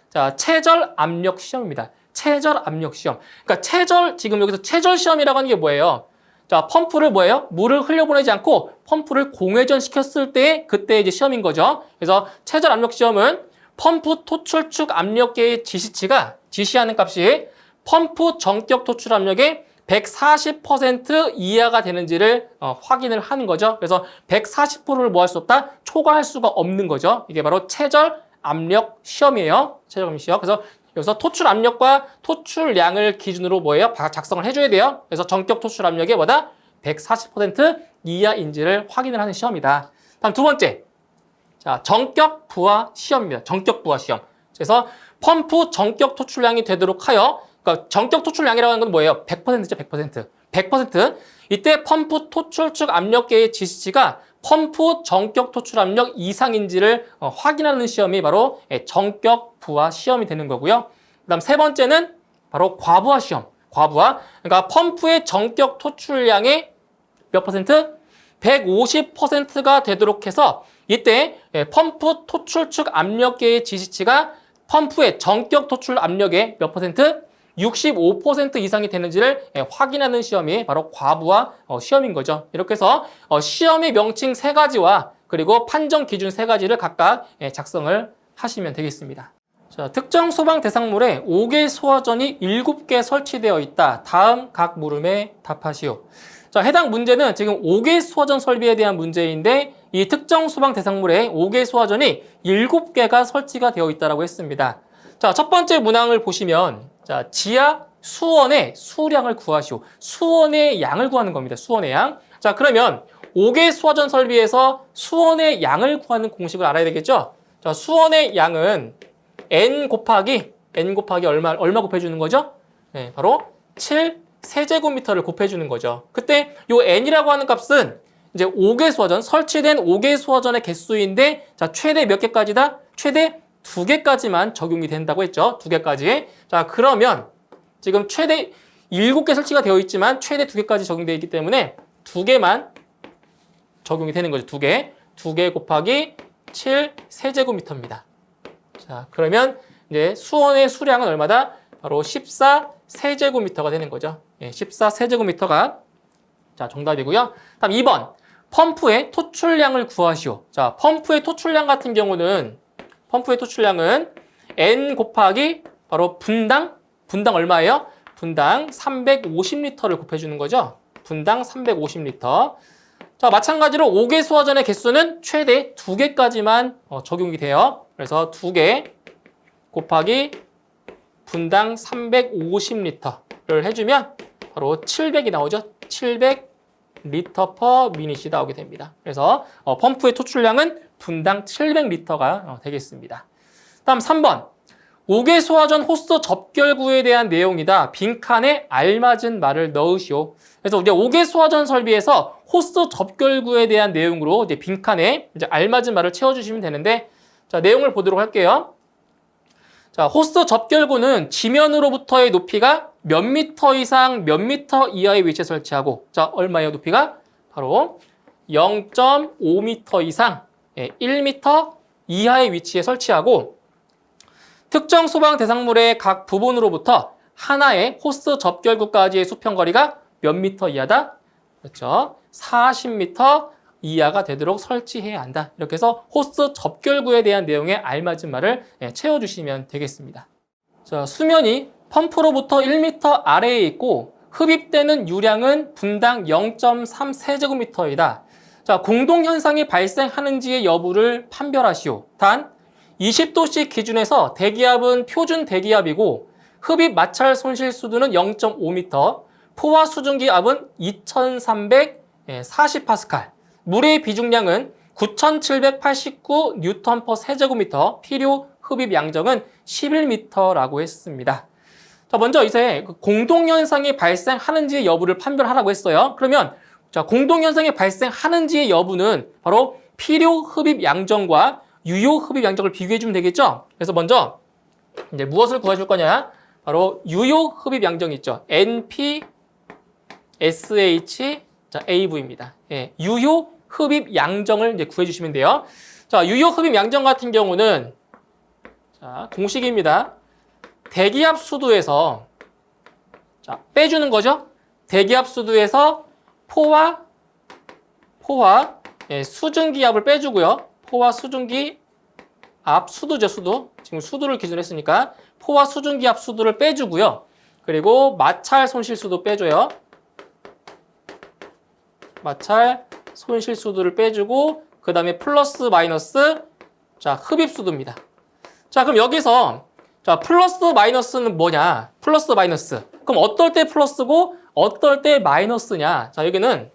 자, 체절 압력 시험입니다. 체절 압력 시험. 그러니까 지금 여기서 체절 시험이라고 하는 게 뭐예요? 자, 펌프를 뭐예요? 물을 흘려보내지 않고 펌프를 공회전 시켰을 때 그때 이제 시험인 거죠. 그래서 체절 압력 시험은 펌프 토출축 압력계의 지시치가 지시하는 값이 펌프 전격 토출 압력의 140% 이하가 되는지를 확인을 하는 거죠. 그래서 140%를 뭐 할 수 없다? 초과할 수가 없는 거죠. 이게 바로 체절 압력 시험이에요. 체절 압력 시험. 그래서 여기서 토출 압력과 토출량을 기준으로 뭐예요? 작성을 해줘야 돼요. 그래서 전격 토출 압력의 뭐다? 140% 이하인지를 확인을 하는 시험이다. 다음 두 번째. 자, 전격 부하 시험입니다. 전격 부하 시험. 그래서 펌프 전격 토출량이 되도록 하여 그러니까 전격 토출량이라고 하는 건 뭐예요? 100%죠, 100%. 100%. 이때 펌프 토출축 압력계의 지시치가 펌프 전격 토출 압력 이상인지를 확인하는 시험이 바로 전격 부하 시험이 되는 거고요. 그다음 세 번째는 바로 과부하 시험. 과부하. 그러니까 펌프의 전격 토출량의 몇 퍼센트? 150%가 되도록 해서 이때 펌프 토출축 압력계의 지시치가 펌프의 전격 토출 압력의 몇 퍼센트? 65% 이상이 되는지를 확인하는 시험이 바로 과부하 시험인 거죠. 이렇게 해서 시험의 명칭 3가지와 그리고 판정 기준 3가지를 각각 작성을 하시면 되겠습니다. 자, 특정 소방 대상물에 5개 소화전이 7개 설치되어 있다. 다음 각 물음에 답하시오. 자, 해당 문제는 지금 5개 소화전 설비에 대한 문제인데 이 특정 소방 대상물에 5개 소화전이 7개가 설치가 되어 있다고 했습니다. 자, 첫 번째 문항을 보시면 자, 지하 수원의 수량을 구하시오. 수원의 양을 구하는 겁니다. 수원의 양. 자, 그러면 5개 소화전 설비에서 수원의 양을 구하는 공식을 알아야 되겠죠? 자, 수원의 양은 n 곱하기 얼마 곱해주는 거죠? 네, 바로 7 세제곱미터를 곱해주는 거죠. 그때 요 n이라고 하는 값은 이제 5개 소화전, 설치된 5개 소화전의 개수인데, 자, 최대 몇 개까지다? 최대 2개까지만 적용이 된다고 했죠. 2개까지. 자, 그러면 지금 최대 7개 설치가 되어 있지만 최대 2개까지 적용되어 있기 때문에 2개만 적용이 되는 거죠. 2개. 2개 곱하기 7 세제곱미터입니다. 자, 그러면 이제 수원의 수량은 얼마다? 바로 14 세제곱미터가 되는 거죠. 14 세제곱미터가 자, 정답이고요. 다음 2번. 펌프의 토출량을 구하시오. 자, 펌프의 토출량 같은 경우는 n 곱하기 바로 분당 얼마예요? 분당 350리터를 곱해주는 거죠. 분당 350리터. 자, 마찬가지로 5개 소화전의 개수는 최대 2개까지만 적용이 돼요. 그래서 2개 곱하기 분당 350리터를 해주면 바로 700이 나오죠. 700리터 per minute이 나오게 됩니다. 그래서 펌프의 토출량은 분당 700리터가 되겠습니다. 다음 3번. 5개 소화전 호스 접결구에 대한 내용이다. 빈칸에 알맞은 말을 넣으시오. 그래서 우리가 5개 소화전 설비에서 호스 접결구에 대한 내용으로 이제 빈칸에 이제 알맞은 말을 채워주시면 되는데, 자, 내용을 보도록 할게요. 자, 호스 접결구는 지면으로부터의 높이가 몇 미터 이상 몇 미터 이하의 위치에 설치하고, 자, 얼마예요, 높이가? 바로 0.5미터 이상 1미터 이하의 위치에 설치하고, 특정 소방 대상물의 각 부분으로부터 하나의 호스 접결구까지의 수평거리가 몇 미터 이하다? 그렇죠. 40미터 이하가 되도록 설치해야 한다. 이렇게 해서 호스 접결구에 대한 내용에 알맞은 말을 채워주시면 되겠습니다. 자, 수면이 펌프로부터 1m 아래에 있고 흡입되는 유량은 분당 0.3 세제곱미터이다. 자, 공동현상이 발생하는지의 여부를 판별하시오. 단 20도씨 기준에서 대기압은 표준 대기압이고 흡입 마찰 손실 수도는 0.5m, 포화 수증기압은 2340파스칼, 물의 비중량은 9789 뉴턴 퍼 세제곱미터, 필요 흡입 양정은 11m라고 했습니다. 자, 먼저 이제 공동현상이 발생하는지의 여부를 판별하라고 했어요. 그러면 자, 공동현상이 발생하는지의 여부는 바로 필요 흡입 양정과 유효 흡입 양정을 비교해 주면 되겠죠? 그래서 먼저 이제 무엇을 구해줄 거냐? 바로 유효 흡입 양정이 있죠. NPSH AV입니다. 예, 유효 흡입 양정을 이제 구해 주시면 돼요. 자, 유효 흡입 양정 같은 경우는 자, 공식입니다. 대기압 수도에서 자, 빼주는 거죠. 대기압 수도에서 포화 수증기압을 빼주고요. 포화 수증기압 수도죠, 수도. 지금 수도를 기준으로 했으니까 포화 수증기압 수도를 빼주고요. 그리고 마찰 손실 수도 빼줘요. 마찰 손실 수도를 빼주고 그 다음에 플러스 마이너스 자, 흡입 수도입니다. 자, 그럼 여기서 자, 플러스 마이너스는 뭐냐? 플러스 마이너스. 그럼 어떨 때 플러스고 어떨 때 마이너스냐? 자, 여기는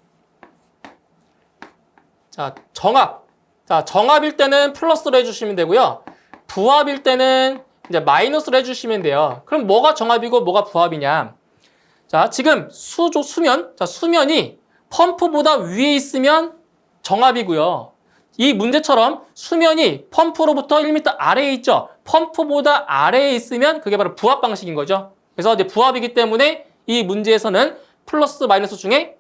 자, 정압. 자, 정압일 때는 플러스로 해주시면 되고요. 부압일 때는 이제 마이너스로 해주시면 돼요. 그럼 뭐가 정압이고 뭐가 부압이냐? 자, 지금 수면. 자, 수면이 펌프보다 위에 있으면 정압이고요. 이 문제처럼 수면이 펌프로부터 1m 아래에 있죠. 펌프보다 아래에 있으면 그게 바로 부압 방식인 거죠. 그래서 이제 부압이기 때문에 이 문제에서는 플러스 마이너스 중에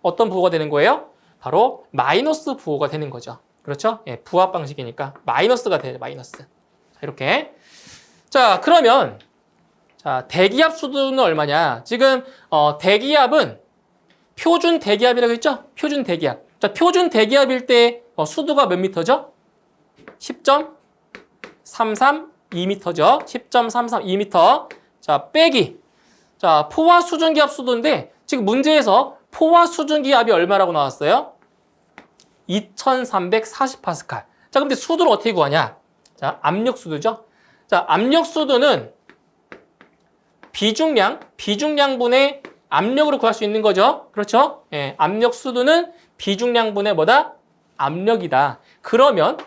어떤 부호가 되는 거예요? 바로 마이너스 부호가 되는 거죠. 그렇죠? 예, 부합 방식이니까 마이너스가 돼요. 마이너스. 자, 이렇게. 자, 그러면 자, 대기압 수도는 얼마냐? 지금 대기압은 표준 대기압이라고 했죠? 표준 대기압. 자, 표준 대기압일 때 수도가 몇 미터죠? 10.332m죠. 10.332m. 자, 빼기. 자, 포화 수증기압 수도인데 지금 문제에서 포화 수증기압이 얼마라고 나왔어요? 2340파스칼. 자, 근데 수도를 어떻게 구하냐? 자, 압력 수도죠. 자, 압력 수도는 비중량분의 압력으로 구할 수 있는 거죠. 그렇죠? 예, 압력 수도는 비중량분의 뭐다? 압력이다. 그러면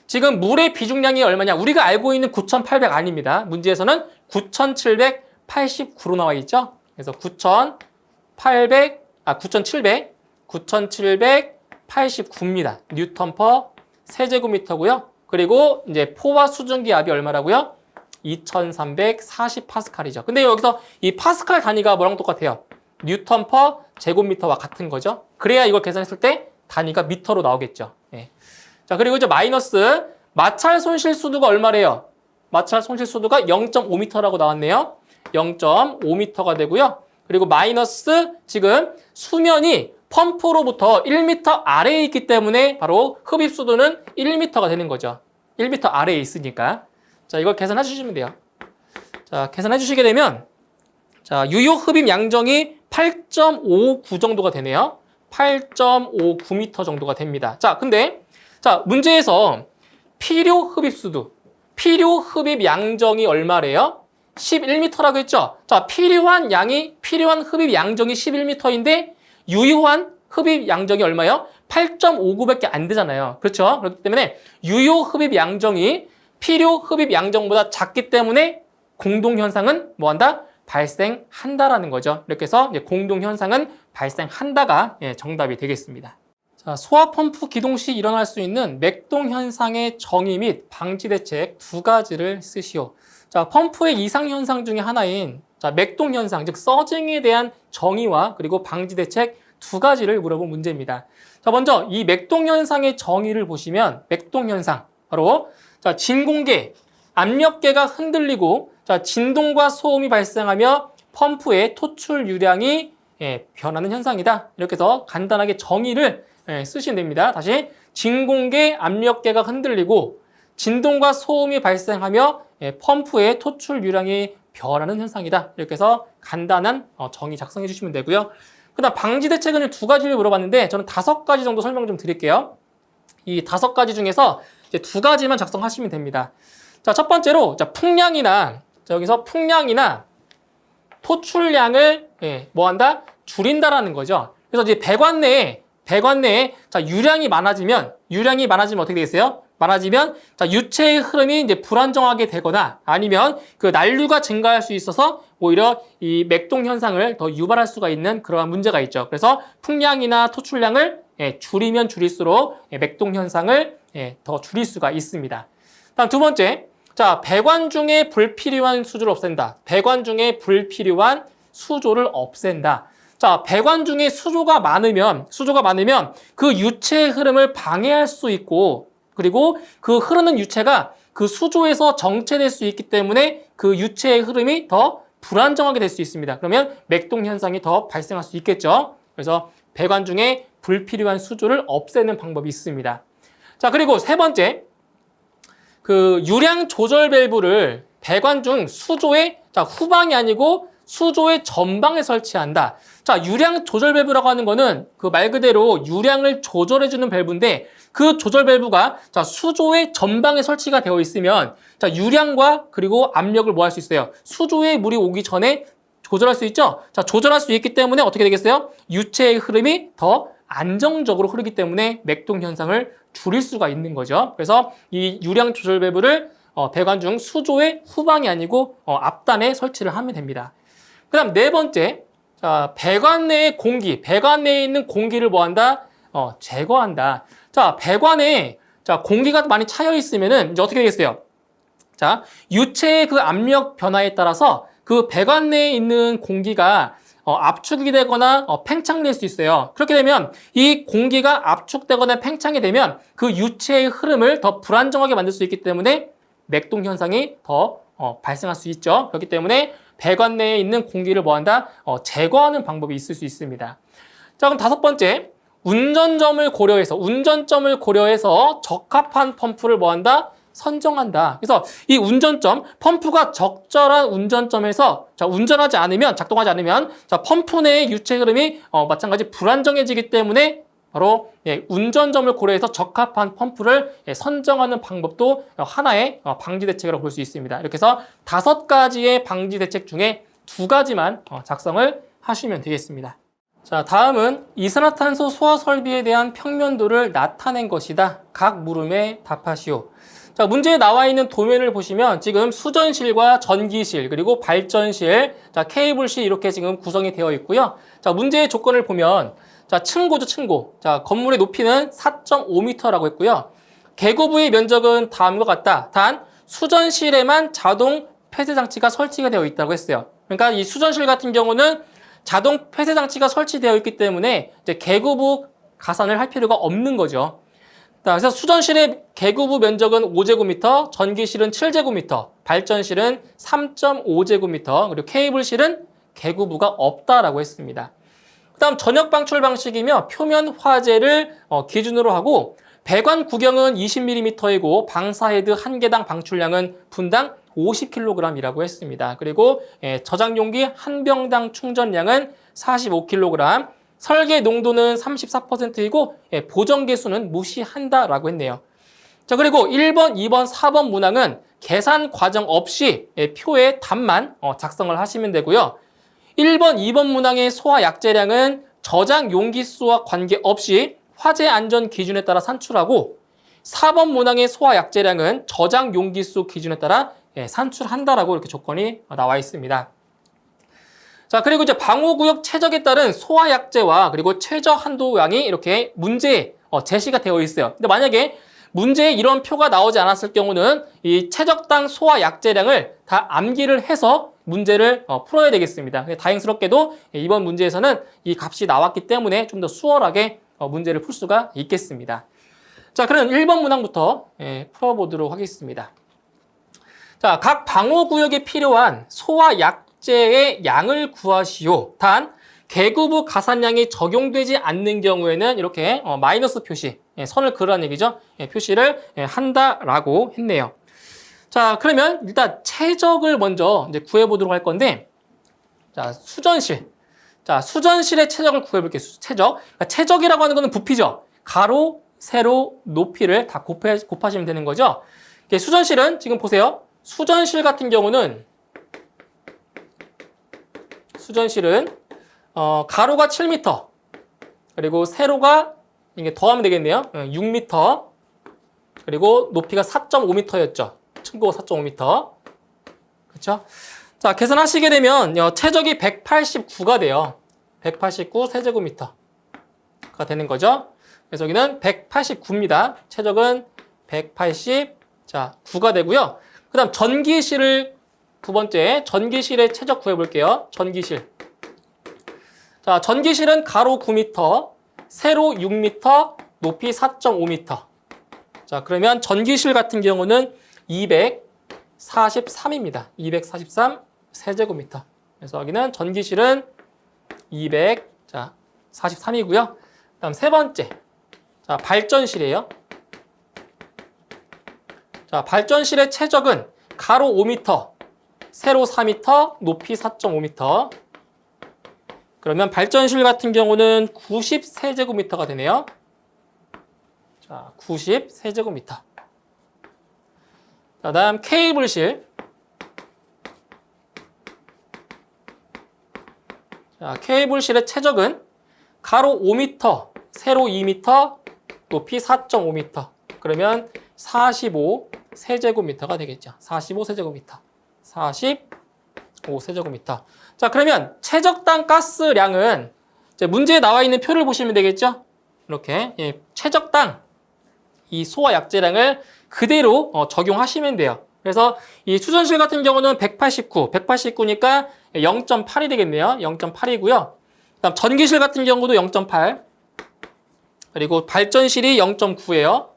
지금 물의 비중량이 얼마냐? 우리가 알고 있는 9,800 아닙니다. 문제에서는 9,789로 나와 있죠. 그래서 9,789입니다. 뉴턴 퍼 세제곱미터고요. 그리고 이제 포화 수증기압이 얼마라고요? 2340파스칼이죠. 근데 여기서 이 파스칼 단위가 뭐랑 똑같아요? 뉴턴 퍼 제곱미터와 같은 거죠. 그래야 이걸 계산했을 때 단위가 미터로 나오겠죠. 예. 자, 그리고 이제 마이너스 마찰 손실 수도가 얼마래요? 마찰 손실 수도가 0.5m라고 나왔네요. 0.5m가 되고요. 그리고 마이너스 지금 수면이 펌프로부터 1m 아래에 있기 때문에 바로 흡입 수도는 1m가 되는 거죠. 1m 아래에 있으니까. 자, 이걸 계산해 주시면 돼요. 자, 계산해 주시게 되면 자, 유효 흡입 양정이 8.59 정도가 되네요. 8.59m 정도가 됩니다. 자, 근데 자, 문제에서 필요 흡입 수도, 필요 흡입 양정이 얼마래요? 11m라고 했죠? 자, 필요한 흡입 양정이 11m인데 유효한 흡입 양정이 얼마예요? 8.59밖에 안 되잖아요. 그렇죠? 그렇기 때문에 유효 흡입 양정이 필요 흡입 양정보다 작기 때문에 공동현상은 뭐한다? 발생한다라는 거죠. 이렇게 해서 이제 공동현상은 발생한다가 정답이 되겠습니다. 자, 소화 펌프 기동 시 일어날 수 있는 맥동현상의 정의 및 방지 대책 두 가지를 쓰시오. 자, 펌프의 이상현상 중에 하나인 자, 맥동현상, 즉 서징에 대한 정의와 그리고 방지 대책 두 가지를 물어본 문제입니다. 자, 먼저 이 맥동현상의 정의를 보시면 맥동현상, 바로 자, 진공계, 압력계가 흔들리고 자, 진동과 소음이 발생하며 펌프의 토출 유량이 변하는 현상이다. 이렇게 해서 간단하게 정의를 쓰시면 됩니다. 다시 진공계, 압력계가 흔들리고 진동과 소음이 발생하며 펌프의 토출 유량이 변하는 현상이다. 이렇게 해서 간단한 정의 작성해 주시면 되고요. 그다음 방지 대책은 두 가지를 물어봤는데 저는 5가지 정도 설명 좀 드릴게요. 이 5가지 중에서 이제 2가지만 작성하시면 됩니다. 자, 첫 번째로 자, 여기서 풍량이나 토출량을 뭐한다? 줄인다라는 거죠. 그래서 이제 배관 내에 자, 유량이 많아지면 어떻게 되겠어요? 많아지면 자, 유체의 흐름이 이제 불안정하게 되거나 아니면 그 난류가 증가할 수 있어서 오히려 이 맥동 현상을 더 유발할 수가 있는 그러한 문제가 있죠. 그래서 풍량이나 토출량을 줄이면 줄일수록 맥동 현상을 더 줄일 수가 있습니다. 다음 두 번째, 자, 배관 중에 불필요한 수조를 없앤다. 배관 중에 불필요한 수조를 없앤다. 자, 배관 중에 수조가 많으면 그 유체의 흐름을 방해할 수 있고 그리고 그 흐르는 유체가 그 수조에서 정체될 수 있기 때문에 그 유체의 흐름이 더 불안정하게 될 수 있습니다. 그러면 맥동 현상이 더 발생할 수 있겠죠. 그래서 배관 중에 불필요한 수조를 없애는 방법이 있습니다. 자, 그리고 세 번째, 그 유량 조절 밸브를 배관 중 수조의 후방이 아니고 수조의 전방에 설치한다. 자, 유량 조절 밸브라고 하는 거는 그 말 그대로 유량을 조절해주는 밸브인데 그 조절 밸브가 자, 수조의 전방에 설치가 되어 있으면 자, 유량과 그리고 압력을 뭐 할 수 있어요? 수조에 물이 오기 전에 조절할 수 있죠? 자, 조절할 수 있기 때문에 어떻게 되겠어요? 유체의 흐름이 더 안정적으로 흐르기 때문에 맥동 현상을 줄일 수가 있는 거죠. 그래서 이 유량 조절 밸브를 배관 중 수조의 후방이 아니고 앞단에 설치를 하면 됩니다. 그 다음 네 번째, 자, 배관 내에 있는 공기를 뭐한다? 제거한다. 자, 배관에 공기가 많이 차여 있으면은 이제 어떻게 되겠어요? 자, 유체의 그 압력 변화에 따라서 그 배관 내에 있는 공기가 압축이 되거나 팽창될 수 있어요. 그렇게 되면 이 공기가 압축되거나 팽창이 되면 그 유체의 흐름을 더 불안정하게 만들 수 있기 때문에 맥동 현상이 더 발생할 수 있죠. 그렇기 때문에 배관 내에 있는 공기를 뭐한다? 제거하는 방법이 있을 수 있습니다. 자, 그럼 다섯 번째, 운전점을 고려해서 적합한 펌프를 뭐한다? 선정한다. 그래서 이 운전점, 펌프가 적절한 운전점에서 운전하지 않으면, 작동하지 않으면 펌프 내의 유체 흐름이 마찬가지 불안정해지기 때문에 바로 운전점을 고려해서 적합한 펌프를 선정하는 방법도 하나의 방지 대책이라고 볼 수 있습니다. 이렇게 해서 5가지의 방지 대책 중에 2가지만 작성을 하시면 되겠습니다. 자, 다음은 이산화탄소 소화 설비에 대한 평면도를 나타낸 것이다. 각 물음에 답하시오. 자, 문제에 나와 있는 도면을 보시면 지금 수전실과 전기실, 그리고 발전실, 자, 케이블실 이렇게 지금 구성이 되어 있고요. 자, 문제의 조건을 보면 자, 층고죠, 층고. 자, 건물의 높이는 4.5m라고 했고요. 계고부의 면적은 다음과 같다. 단 수전실에만 자동 폐쇄 장치가 설치가 되어 있다고 했어요. 그러니까 이 수전실 같은 경우는 자동 폐쇄 장치가 설치되어 있기 때문에 이제 계고부 가산을 할 필요가 없는 거죠. 자, 그래서 수전실의 계고부 면적은 5제곱미터, 전기실은 7제곱미터, 발전실은 3.5제곱미터, 그리고 케이블실은 계고부가 없다라고 했습니다. 그 다음 전역 방출 방식이며 표면 화재를 기준으로 하고 배관 구경은 20mm이고 방사 헤드 1개당 방출량은 분당 50kg이라고 했습니다. 그리고 저장 용기 한 병당 충전량은 45kg, 설계 농도는 34%이고 보정 개수는 무시한다라고 했네요. 자, 그리고 1번, 2번, 4번 문항은 계산 과정 없이 표의 답만 작성을 하시면 되고요. 1번, 2번 문항의 소화 약재량은 저장 용기 수와 관계없이 화재 안전 기준에 따라 산출하고 4번 문항의 소화 약재량은 저장 용기 수 기준에 따라 산출한다라고 이렇게 조건이 나와 있습니다. 자, 그리고 이제 방호구역 최적에 따른 소화 약재와 그리고 최저 한도량이 이렇게 문제에 제시가 되어 있어요. 근데 만약에 문제에 이런 표가 나오지 않았을 경우는 이 최적당 소화 약재량을 다 암기를 해서 문제를 풀어야 되겠습니다. 다행스럽게도 이번 문제에서는 이 값이 나왔기 때문에 좀 더 수월하게 문제를 풀 수가 있겠습니다. 자, 그럼 1번 문항부터 풀어보도록 하겠습니다. 자, 각 방호구역에 필요한 소화 약재의 양을 구하시오. 단 계구부 가산량이 적용되지 않는 경우에는 이렇게 마이너스 표시, 선을 그으라는 얘기죠. 표시를 한다라고 했네요. 자, 그러면 일단 최적을 먼저 이제 구해보도록 할 건데, 자, 수전실. 자, 수전실의 최적을 구해볼게요. 최적. 그러니까 최적이라고 하는 것은 부피죠. 가로, 세로, 높이를 다 곱하시면 되는 거죠. 수전실은 지금 보세요. 수전실 같은 경우는 가로가 7m, 그리고 세로가 이게 더하면 되겠네요. 6m, 그리고 높이가 4.5m였죠. 층고가 4.5m. 그렇죠? 자, 계산하시게 되면 최적이 189가 돼요. 189 세제곱미터가 되는 거죠. 그래서 여기는 189입니다. 최적은 189가 되고요. 그 다음 전기실을 두 번째, 전기실의 최적 구해볼게요. 전기실. 자, 전기실은 가로 9m, 세로 6m, 높이 4.5m. 자, 그러면 전기실 같은 경우는 243입니다. 243 세제곱미터. 그래서 여기는 전기실은 243이고요. 다음 세 번째. 자, 발전실이에요. 자, 발전실의 최적은 가로 5m, 세로 4m, 높이 4.5m. 그러면 발전실 같은 경우는 90세제곱미터가 되네요. 자, 90세제곱미터. 자, 다음 케이블실. 자, 케이블실의 최적은 가로 5m, 세로 2m, 높이 4.5m. 그러면 45세제곱미터가 되겠죠. 45세제곱미터. 45세제곱미터. 자, 그러면 최적당 가스량은 이제 문제에 나와 있는 표를 보시면 되겠죠. 이렇게 최적당 이 소화 약재량을 그대로 적용하시면 돼요. 그래서 이 수전실 같은 경우는 189니까 0.8이 되겠네요. 0.8이고요. 그다음 전기실 같은 경우도 0.8. 그리고 발전실이 0.9예요.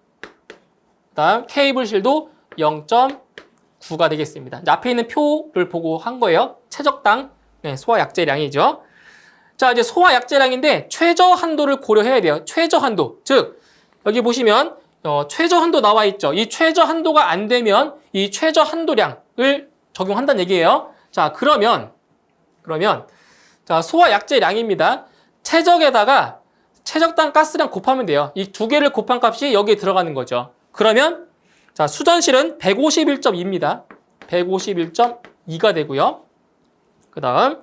그다음 케이블실도 0.9가 되겠습니다. 앞에 있는 표를 보고 한 거예요. 최적당 소화 약재량이죠. 자, 이제 소화 약재량인데 최저 한도를 고려해야 돼요. 최저 한도. 즉 여기 보시면 최저 한도 나와 있죠. 이 최저 한도가 안 되면 이 최저 한도량을 적용한다는 얘기예요. 자, 그러면 자, 소화 약재량입니다. 최적에다가 최적당 가스량 곱하면 돼요. 이 두 개를 곱한 값이 여기에 들어가는 거죠. 그러면 자, 수전실은 151.2입니다. 151.2가 되고요. 그다음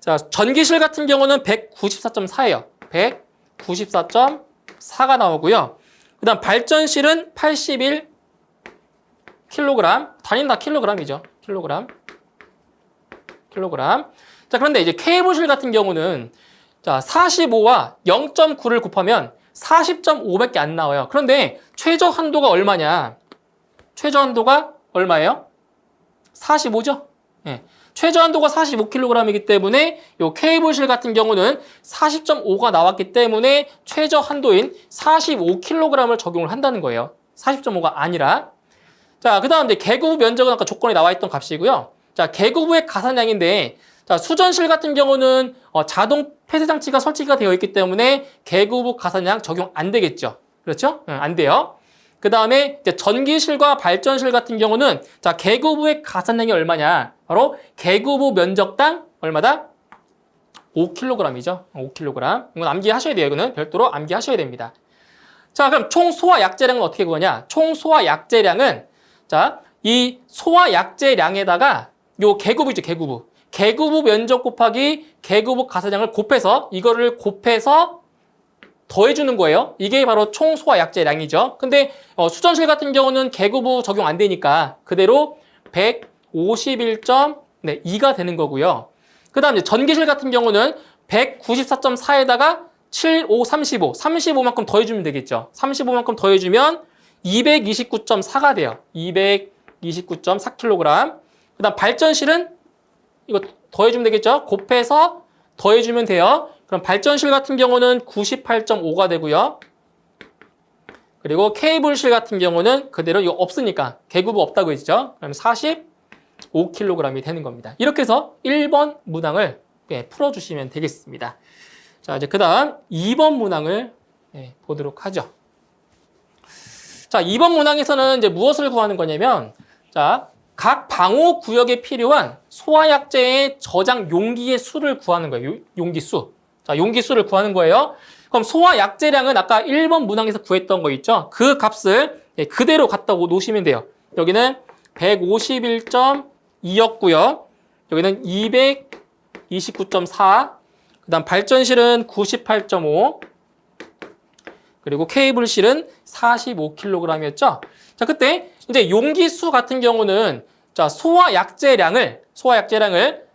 자, 전기실 같은 경우는 194.4예요. 194.4가 나오고요. 그다음 발전실은 81kg. 단위는 다 킬로그램이죠. 킬로그램. 자, 그런데 이제 케이블실 같은 경우는 자, 45와 0.9를 곱하면 40.5밖에 안 나와요. 그런데 최저 한도가 얼마냐? 최저 한도가 얼마예요? 45죠? 예. 최저 한도가 45kg이기 때문에 이 케이블실 같은 경우는 40.5가 나왔기 때문에 최저 한도인 45kg을 적용을 한다는 거예요. 40.5가 아니라. 자, 그 다음 이제 개구부 면적은 아까 조건에 나와 있던 값이고요. 자, 개구부의 가산량인데 자, 수전실 같은 경우는 자동 폐쇄 장치가 설치가 되어 있기 때문에 개구부 가산량 적용 안 되겠죠. 그렇죠? 안 돼요. 그 다음에 전기실과 발전실 같은 경우는 자, 개구부의 가산량이 얼마냐? 바로 개구부 면적당 얼마다? 5kg이죠. 5kg. 이건 암기하셔야 돼요. 이거는 별도로 암기하셔야 됩니다. 자, 그럼 총 소화 약재량은 어떻게 구하냐? 총 소화 약재량은 자, 이 소화 약재량에다가 요 개구부죠, 개구부. 개구부 면적 곱하기 개구부 가산량을 곱해서 이거를 곱해서 더해주는 거예요. 이게 바로 총 소화 약재량이죠. 근데 수전실 같은 경우는 개구부 적용 안 되니까 그대로 151.2가 되는 거고요. 그 다음 전기실 같은 경우는 194.4에다가 7, 5, 35. 35만큼 더해주면 되겠죠. 35만큼 더해주면 229.4가 돼요. 229.4kg. 그 다음 발전실은 이거 더해주면 되겠죠. 곱해서 더해주면 돼요. 그럼 발전실 같은 경우는 98.5가 되고요. 그리고 케이블실 같은 경우는 그대로 이거 없으니까 개구부 없다고 했죠. 그럼 45kg이 되는 겁니다. 이렇게 해서 1번 문항을 풀어주시면 되겠습니다. 자, 이제 그 다음 2번 문항을 보도록 하죠. 자, 2번 문항에서는 이제 무엇을 구하는 거냐면, 자, 각 방호 구역에 필요한 소화약재의 저장 용기의 수를 구하는 거예요. 용기 수. 자, 용기 수를 구하는 거예요. 그럼 소화약재량은 아까 1번 문항에서 구했던 거 있죠? 그 값을 그대로 갖다 놓으시면 돼요. 여기는 151.2였고요. 여기는 229.4. 그 다음 발전실은 98.5. 그리고 케이블실은 45kg이었죠. 자, 그때 이제 용기수 같은 경우는 자, 소화약재량을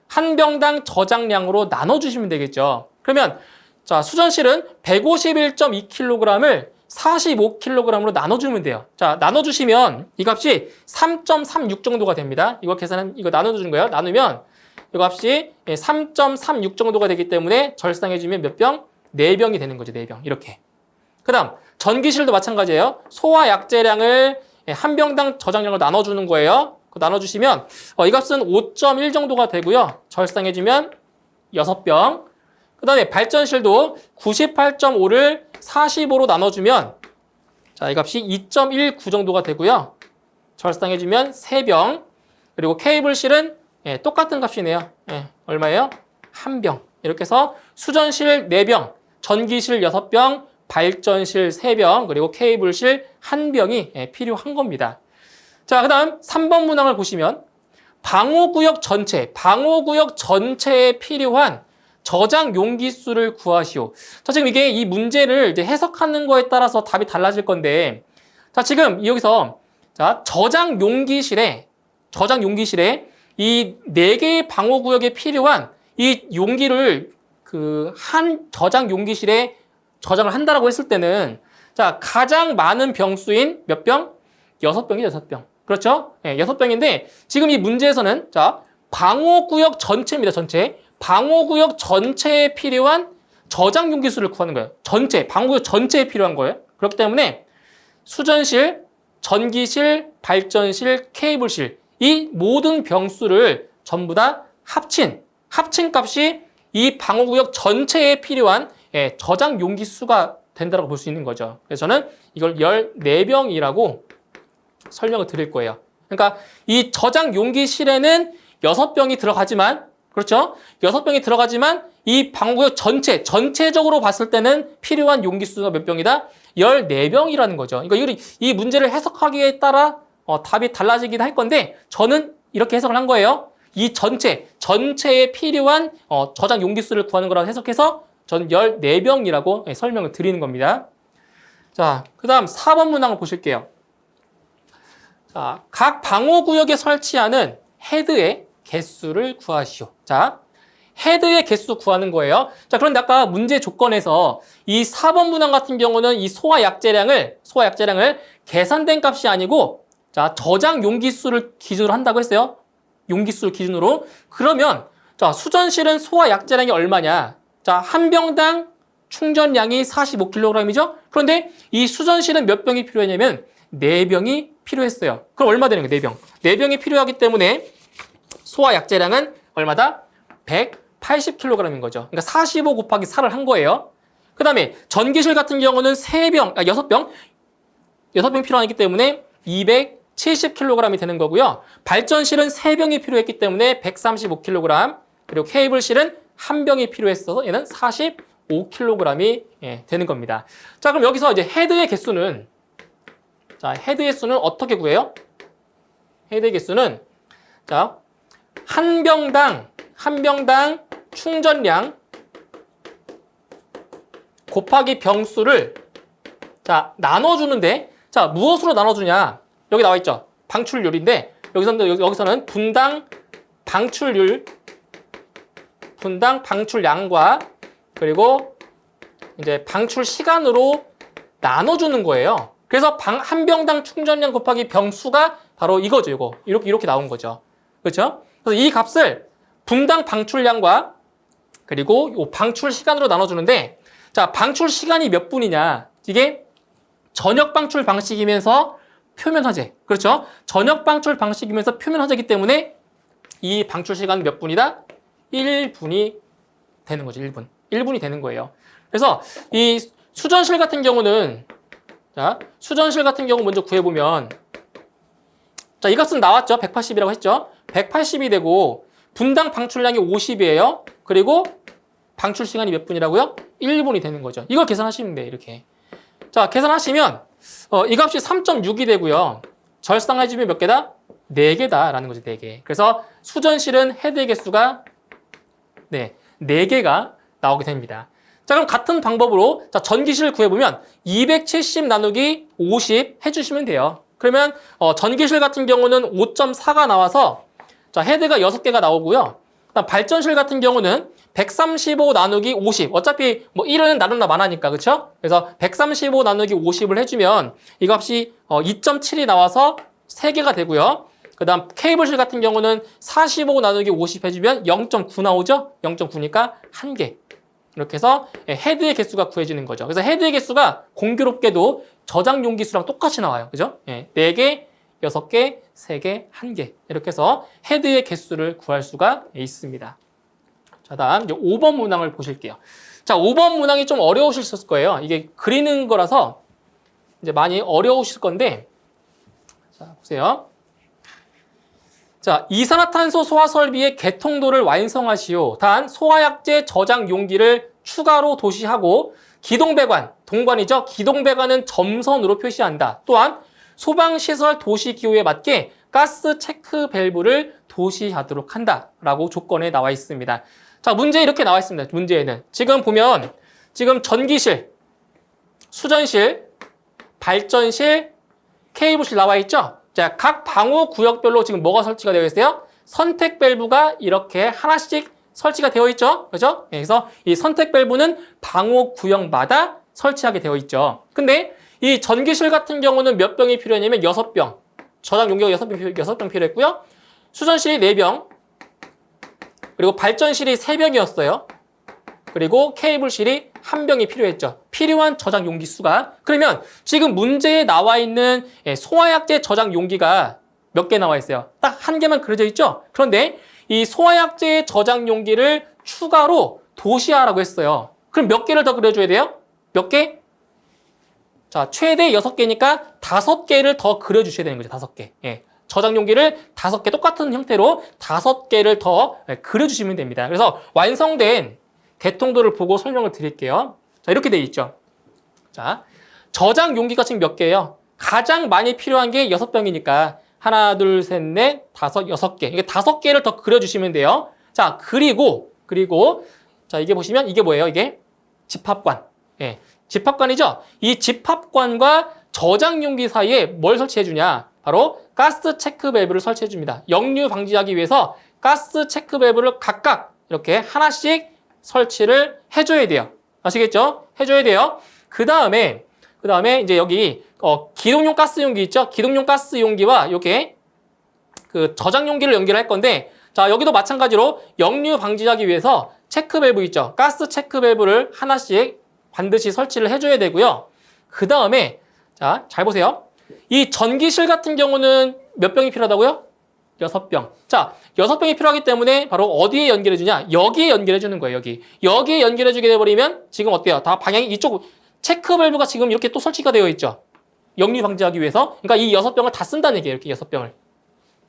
한 병당 저장량으로 나눠주시면 되겠죠. 그러면 자, 수전실은 151.2kg을 45kg으로 나눠주면 돼요. 자, 나눠주시면 이 값이 3.36 정도가 됩니다. 이거 나눠주는 거예요. 나누면 이 값이 3.36 정도가 되기 때문에 절상해주면 몇 병? 4병이 되는 거죠. 4병. 이렇게. 그 다음 전기실도 마찬가지예요. 소화약재량을 한 병당 저장량을 나눠주는 거예요. 나눠주시면 이 값은 5.1 정도가 되고요. 절상해주면 6병. 그 다음에 발전실도 98.5를 45로 나눠주면 자, 이 값이 2.19 정도가 되고요. 절상해주면 3병. 그리고 케이블실은 똑같은 값이네요. 얼마예요? 1병. 이렇게 해서 수전실 4병, 전기실 6병, 발전실 3병, 그리고 케이블실 1병이 필요한 겁니다. 자, 그 다음 3번 문항을 보시면 방호구역 전체에 필요한 저장 용기수를 구하시오. 자, 지금 이게 이 문제를 이제 해석하는 거에 따라서 답이 달라질 건데, 자, 지금 여기서 자, 저장 용기실에 이 4개의 방호구역에 필요한 이 용기를 한 저장 용기실에 저장을 한다라고 했을 때는 자, 가장 많은 병수인 몇 병? 6병이죠, 6병. 그렇죠? 예, 6병인데 지금 이 문제에서는 자, 방호구역 전체입니다. 전체. 방호구역 전체에 필요한 저장 용기수를 구하는 거예요. 전체, 방호구역 전체에 필요한 거예요. 그렇기 때문에 수전실, 전기실, 발전실, 케이블실 이 모든 병수를 전부 다 합친 값이 이 방호구역 전체에 필요한 저장 용기 수가 된다고 볼 수 있는 거죠. 그래서 저는 이걸 14병이라고 설명을 드릴 거예요. 그러니까 이 저장 용기실에는 6병이 들어가지만, 그렇죠? 6병이 들어가지만 이 방호구역 전체적으로 봤을 때는 필요한 용기 수가 몇 병이다? 14병이라는 거죠. 그러니까 이 문제를 해석하기에 따라 답이 달라지긴 할 건데 저는 이렇게 해석을 한 거예요. 이 전체에 필요한 저장 용기수를 구하는 거라고 해석해서 저는 14병이라고 설명을 드리는 겁니다. 자, 그 다음 4번 문항을 보실게요. 자, 각 방호구역에 설치하는 헤드의 개수를 구하시오. 자, 헤드의 개수 구하는 거예요. 자, 그런데 아까 문제 조건에서 이 4번 문항 같은 경우는 이 소화 약재량을 계산된 값이 아니고 자, 저장 용기수를 기준으로 한다고 했어요. 용기수를 기준으로. 그러면 자, 수전실은 소화 약재량이 얼마냐? 자, 한 병당 충전량이 45kg이죠. 그런데 이 수전실은 몇 병이 필요했냐면 4병이 필요했어요. 그럼 얼마 되는 거예요? 4병. 4병이 필요하기 때문에 소화 약재량은 얼마다? 180kg인 거죠. 그러니까 45 곱하기 4를 한 거예요. 그 다음에 전기실 같은 경우는 6병 필요하기 때문에 270kg이 되는 거고요. 발전실은 3병이 필요했기 때문에 135kg, 그리고 케이블실은 1병이 필요했어서 얘는 45kg이 되는 겁니다. 자, 그럼 여기서 이제 헤드의 개수는 어떻게 구해요? 헤드의 개수는 자, 한 병당 충전량 곱하기 병수를 자, 나눠주는데 자, 무엇으로 나눠주냐? 여기 나와 있죠. 방출률인데 여기서는 분당 방출량과 그리고 이제 방출 시간으로 나눠주는 거예요. 그래서 한 병당 충전량 곱하기 병수가 바로 이거죠. 이렇게 나온 거죠. 그렇죠? 그래서 이 값을 분당 방출량과 그리고 이 방출 시간으로 나눠주는데 자, 방출 시간이 몇 분이냐? 이게 전역 방출 방식이면서 표면 화재. 그렇죠? 전역 방출 방식이면서 표면 화재이기 때문에 이 방출 시간은 몇 분이다? 1분이 되는 거죠. 1분이 되는 거예요. 그래서 이 수전실 같은 경우는 자, 수전실 같은 경우 먼저 구해보면 자, 이 값은 나왔죠. 180이라고 했죠. 180이 되고 분당 방출량이 50이에요. 그리고 방출 시간이 몇 분이라고요? 1분이 되는 거죠. 이걸 계산하시면 돼요. 이렇게. 자, 계산하시면 이 값이 3.6이 되고요. 절상해주면 몇 개다? 4개다라는 거죠. 4개. 그래서 수전실은 헤드의 개수가 4개가 나오게 됩니다. 자, 그럼 같은 방법으로 자, 전기실 구해보면 270 나누기 50 해주시면 돼요. 그러면 전기실 같은 경우는 5.4가 나와서 자, 헤드가 6개가 나오고요. 그다음 발전실 같은 경우는 135 나누기 50. 어차피 뭐 1은 나누나 많으니까, 그렇죠? 그래서 135 나누기 50을 해주면 이 값이 2.7이 나와서 3개가 되고요. 그다음 케이블실 같은 경우는 45 나누기 50 해주면 0.9 나오죠? 0.9니까 1개. 이렇게 해서 헤드의 개수가 구해지는 거죠. 그래서 헤드의 개수가 공교롭게도 저장 용기수랑 똑같이 나와요. 그죠? 4개, 6개, 3개, 1개. 이렇게 해서 헤드의 개수를 구할 수가 있습니다. 자, 다음 이제 5번 문항을 보실게요. 자, 5번 문항이 좀 어려우실 거예요. 이게 그리는 거라서 이제 많이 어려우실 건데, 자, 보세요. 자, 이산화탄소 소화 설비의 개통도를 완성하시오. 단, 소화약재 저장 용기를 추가로 도시하고, 기동배관, 동관이죠. 기동배관은 점선으로 표시한다. 또한, 소방시설 도시 기호에 맞게 가스 체크 밸브를 도시하도록 한다. 라고 조건에 나와 있습니다. 자, 문제 이렇게 나와 있습니다. 문제에는. 지금 보면, 지금 전기실, 수전실, 발전실, 케이블실 나와 있죠? 자, 각 방호 구역별로 지금 뭐가 설치가 되어 있어요? 선택 밸브가 이렇게 하나씩 설치가 되어 있죠? 그죠? 그래서 이 선택 밸브는 방호 구역마다 설치하게 되어 있죠. 근데 이 전기실 같은 경우는 몇 병이 필요하냐면 6병. 저장 용기가 6병 필요했고요. 수전실이 4병, 그리고 발전실이 3병이었어요. 그리고 케이블실이 1병이 필요했죠. 필요한 저장 용기 수가. 그러면 지금 문제에 나와 있는 소화약제 저장 용기가 몇 개 나와 있어요? 딱 1개만 그려져 있죠? 그런데 이 소화약제 저장 용기를 추가로 도시하라고 했어요. 그럼 몇 개를 더 그려줘야 돼요? 몇 개? 자, 최대 6개니까 5개를 더 그려주셔야 되는 거죠. 5개. 예. 저장 용기를 5개 똑같은 형태로 5개를 더 그려주시면 됩니다. 그래서 완성된 개통도를 보고 설명을 드릴게요. 자, 이렇게 돼 있죠. 자, 저장 용기가 지금 몇 개예요? 가장 많이 필요한 게 6병이니까 하나, 둘, 셋, 넷, 5, 6개. 이게 5개를 더 그려주시면 돼요. 자, 그리고 자, 이게 보시면 이게 뭐예요? 이게 집합관. 예, 집합관이죠? 이 집합관과 저장 용기 사이에 뭘 설치해 주냐? 바로 가스 체크 밸브를 설치해 줍니다. 역류 방지하기 위해서 가스 체크 밸브를 각각 이렇게 하나씩 설치를 해줘야 돼요. 아시겠죠? 해줘야 돼요. 그 다음에 이제 여기 기동용 가스 용기 있죠? 기동용 가스 용기와 이렇게 그 저장 용기를 연결할 건데, 자, 여기도 마찬가지로 역류 방지하기 위해서 체크 밸브 있죠? 가스 체크 밸브를 하나씩 반드시 설치를 해줘야 되고요. 그 다음에 자, 잘 보세요. 이 전기실 같은 경우는 몇 병이 필요하다고요? 6병. 자, 6병이 필요하기 때문에 바로 어디에 연결해 주냐? 여기에 연결해 주는 거예요, 여기에 연결해 주게 돼버리면 지금 어때요? 다 방향이 이쪽, 체크 밸브가 지금 이렇게 또 설치가 되어 있죠? 역류 방지하기 위해서. 그러니까 이 6병을 다 쓴다는 얘기예요, 이렇게 6병을.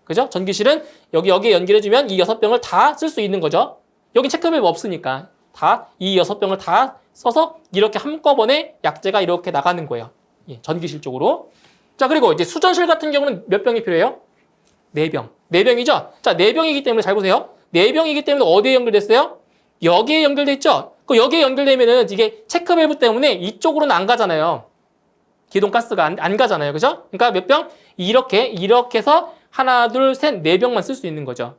그죠? 전기실은 여기에 연결해 주면 이 6병을 다 쓸 수 있는 거죠. 여기 체크 밸브 없으니까 이 6병을 다 써서 이렇게 한꺼번에 약재가 이렇게 나가는 거예요. 예, 전기실 쪽으로. 자, 그리고 이제 수전실 같은 경우는 몇 병이 필요해요? 4병. 4병이죠? 자, 4병이기 때문에 잘 보세요. 4병이기 때문에 어디에 연결됐어요? 여기에 연결돼 있죠? 그 여기에 연결되면은 이게 체크 밸브 때문에 이쪽으로는 안 가잖아요. 기동가스가 안 가잖아요. 그죠? 그러니까 몇 병? 이렇게 해서 하나, 둘, 셋, 4병만 쓸 수 있는 거죠.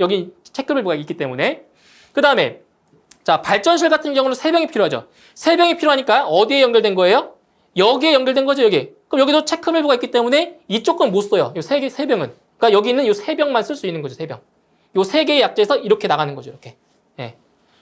여기 체크 밸브가 있기 때문에. 그 다음에 자, 발전실 같은 경우는 3병이 필요하죠. 3병이 필요하니까 어디에 연결된 거예요? 여기에 연결된 거죠, 여기. 그럼 여기도 체크 밸브가 있기 때문에 이쪽 건 못 써요. 이 3병은. 그러니까 여기 있는 이 3병만 쓸 수 있는 거죠, 3병. 이 3개의 약재에서 이렇게 나가는 거죠, 이렇게. 예.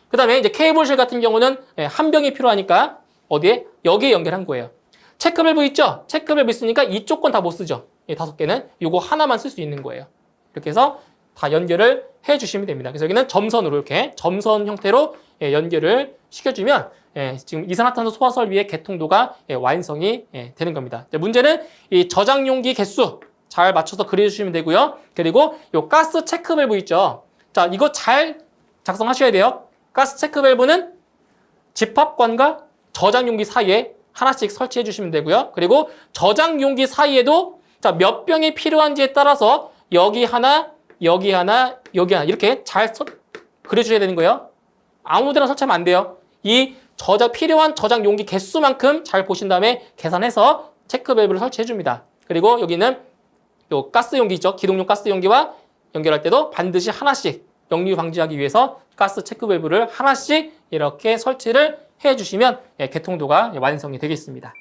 그 다음에 이제 케이블실 같은 경우는 1병이 필요하니까 어디에? 여기에 연결한 거예요. 체크 밸브 있죠? 체크 밸브 있으니까 이쪽 건 다 못 쓰죠. 이 5개는 요거 하나만 쓸 수 있는 거예요. 이렇게 해서 다 연결을 해 주시면 됩니다. 그래서 여기는 점선으로 이렇게 점선 형태로 연결을 시켜주면 지금 이산화탄소 소화 설비의 개통도가 완성이 되는 겁니다. 문제는 이 저장 용기 개수 잘 맞춰서 그려주시면 되고요. 그리고 요 가스 체크 밸브 있죠. 자, 이거 잘 작성하셔야 돼요. 가스 체크 밸브는 집합관과 저장 용기 사이에 하나씩 설치해 주시면 되고요. 그리고 저장 용기 사이에도 자, 몇 병이 필요한지에 따라서 여기 하나, 여기 하나, 여기 하나 이렇게 잘 그려주셔야 되는 거예요. 아무데나 설치하면 안 돼요. 이 필요한 저장 용기 개수만큼 잘 보신 다음에 계산해서 체크 밸브를 설치해 줍니다. 그리고 여기는 요 가스 용기 있죠. 기동용 가스 용기와 연결할 때도 반드시 하나씩 역류 방지하기 위해서 가스 체크 밸브를 하나씩 이렇게 설치를 해 주시면 개통도가 완성이 되겠습니다.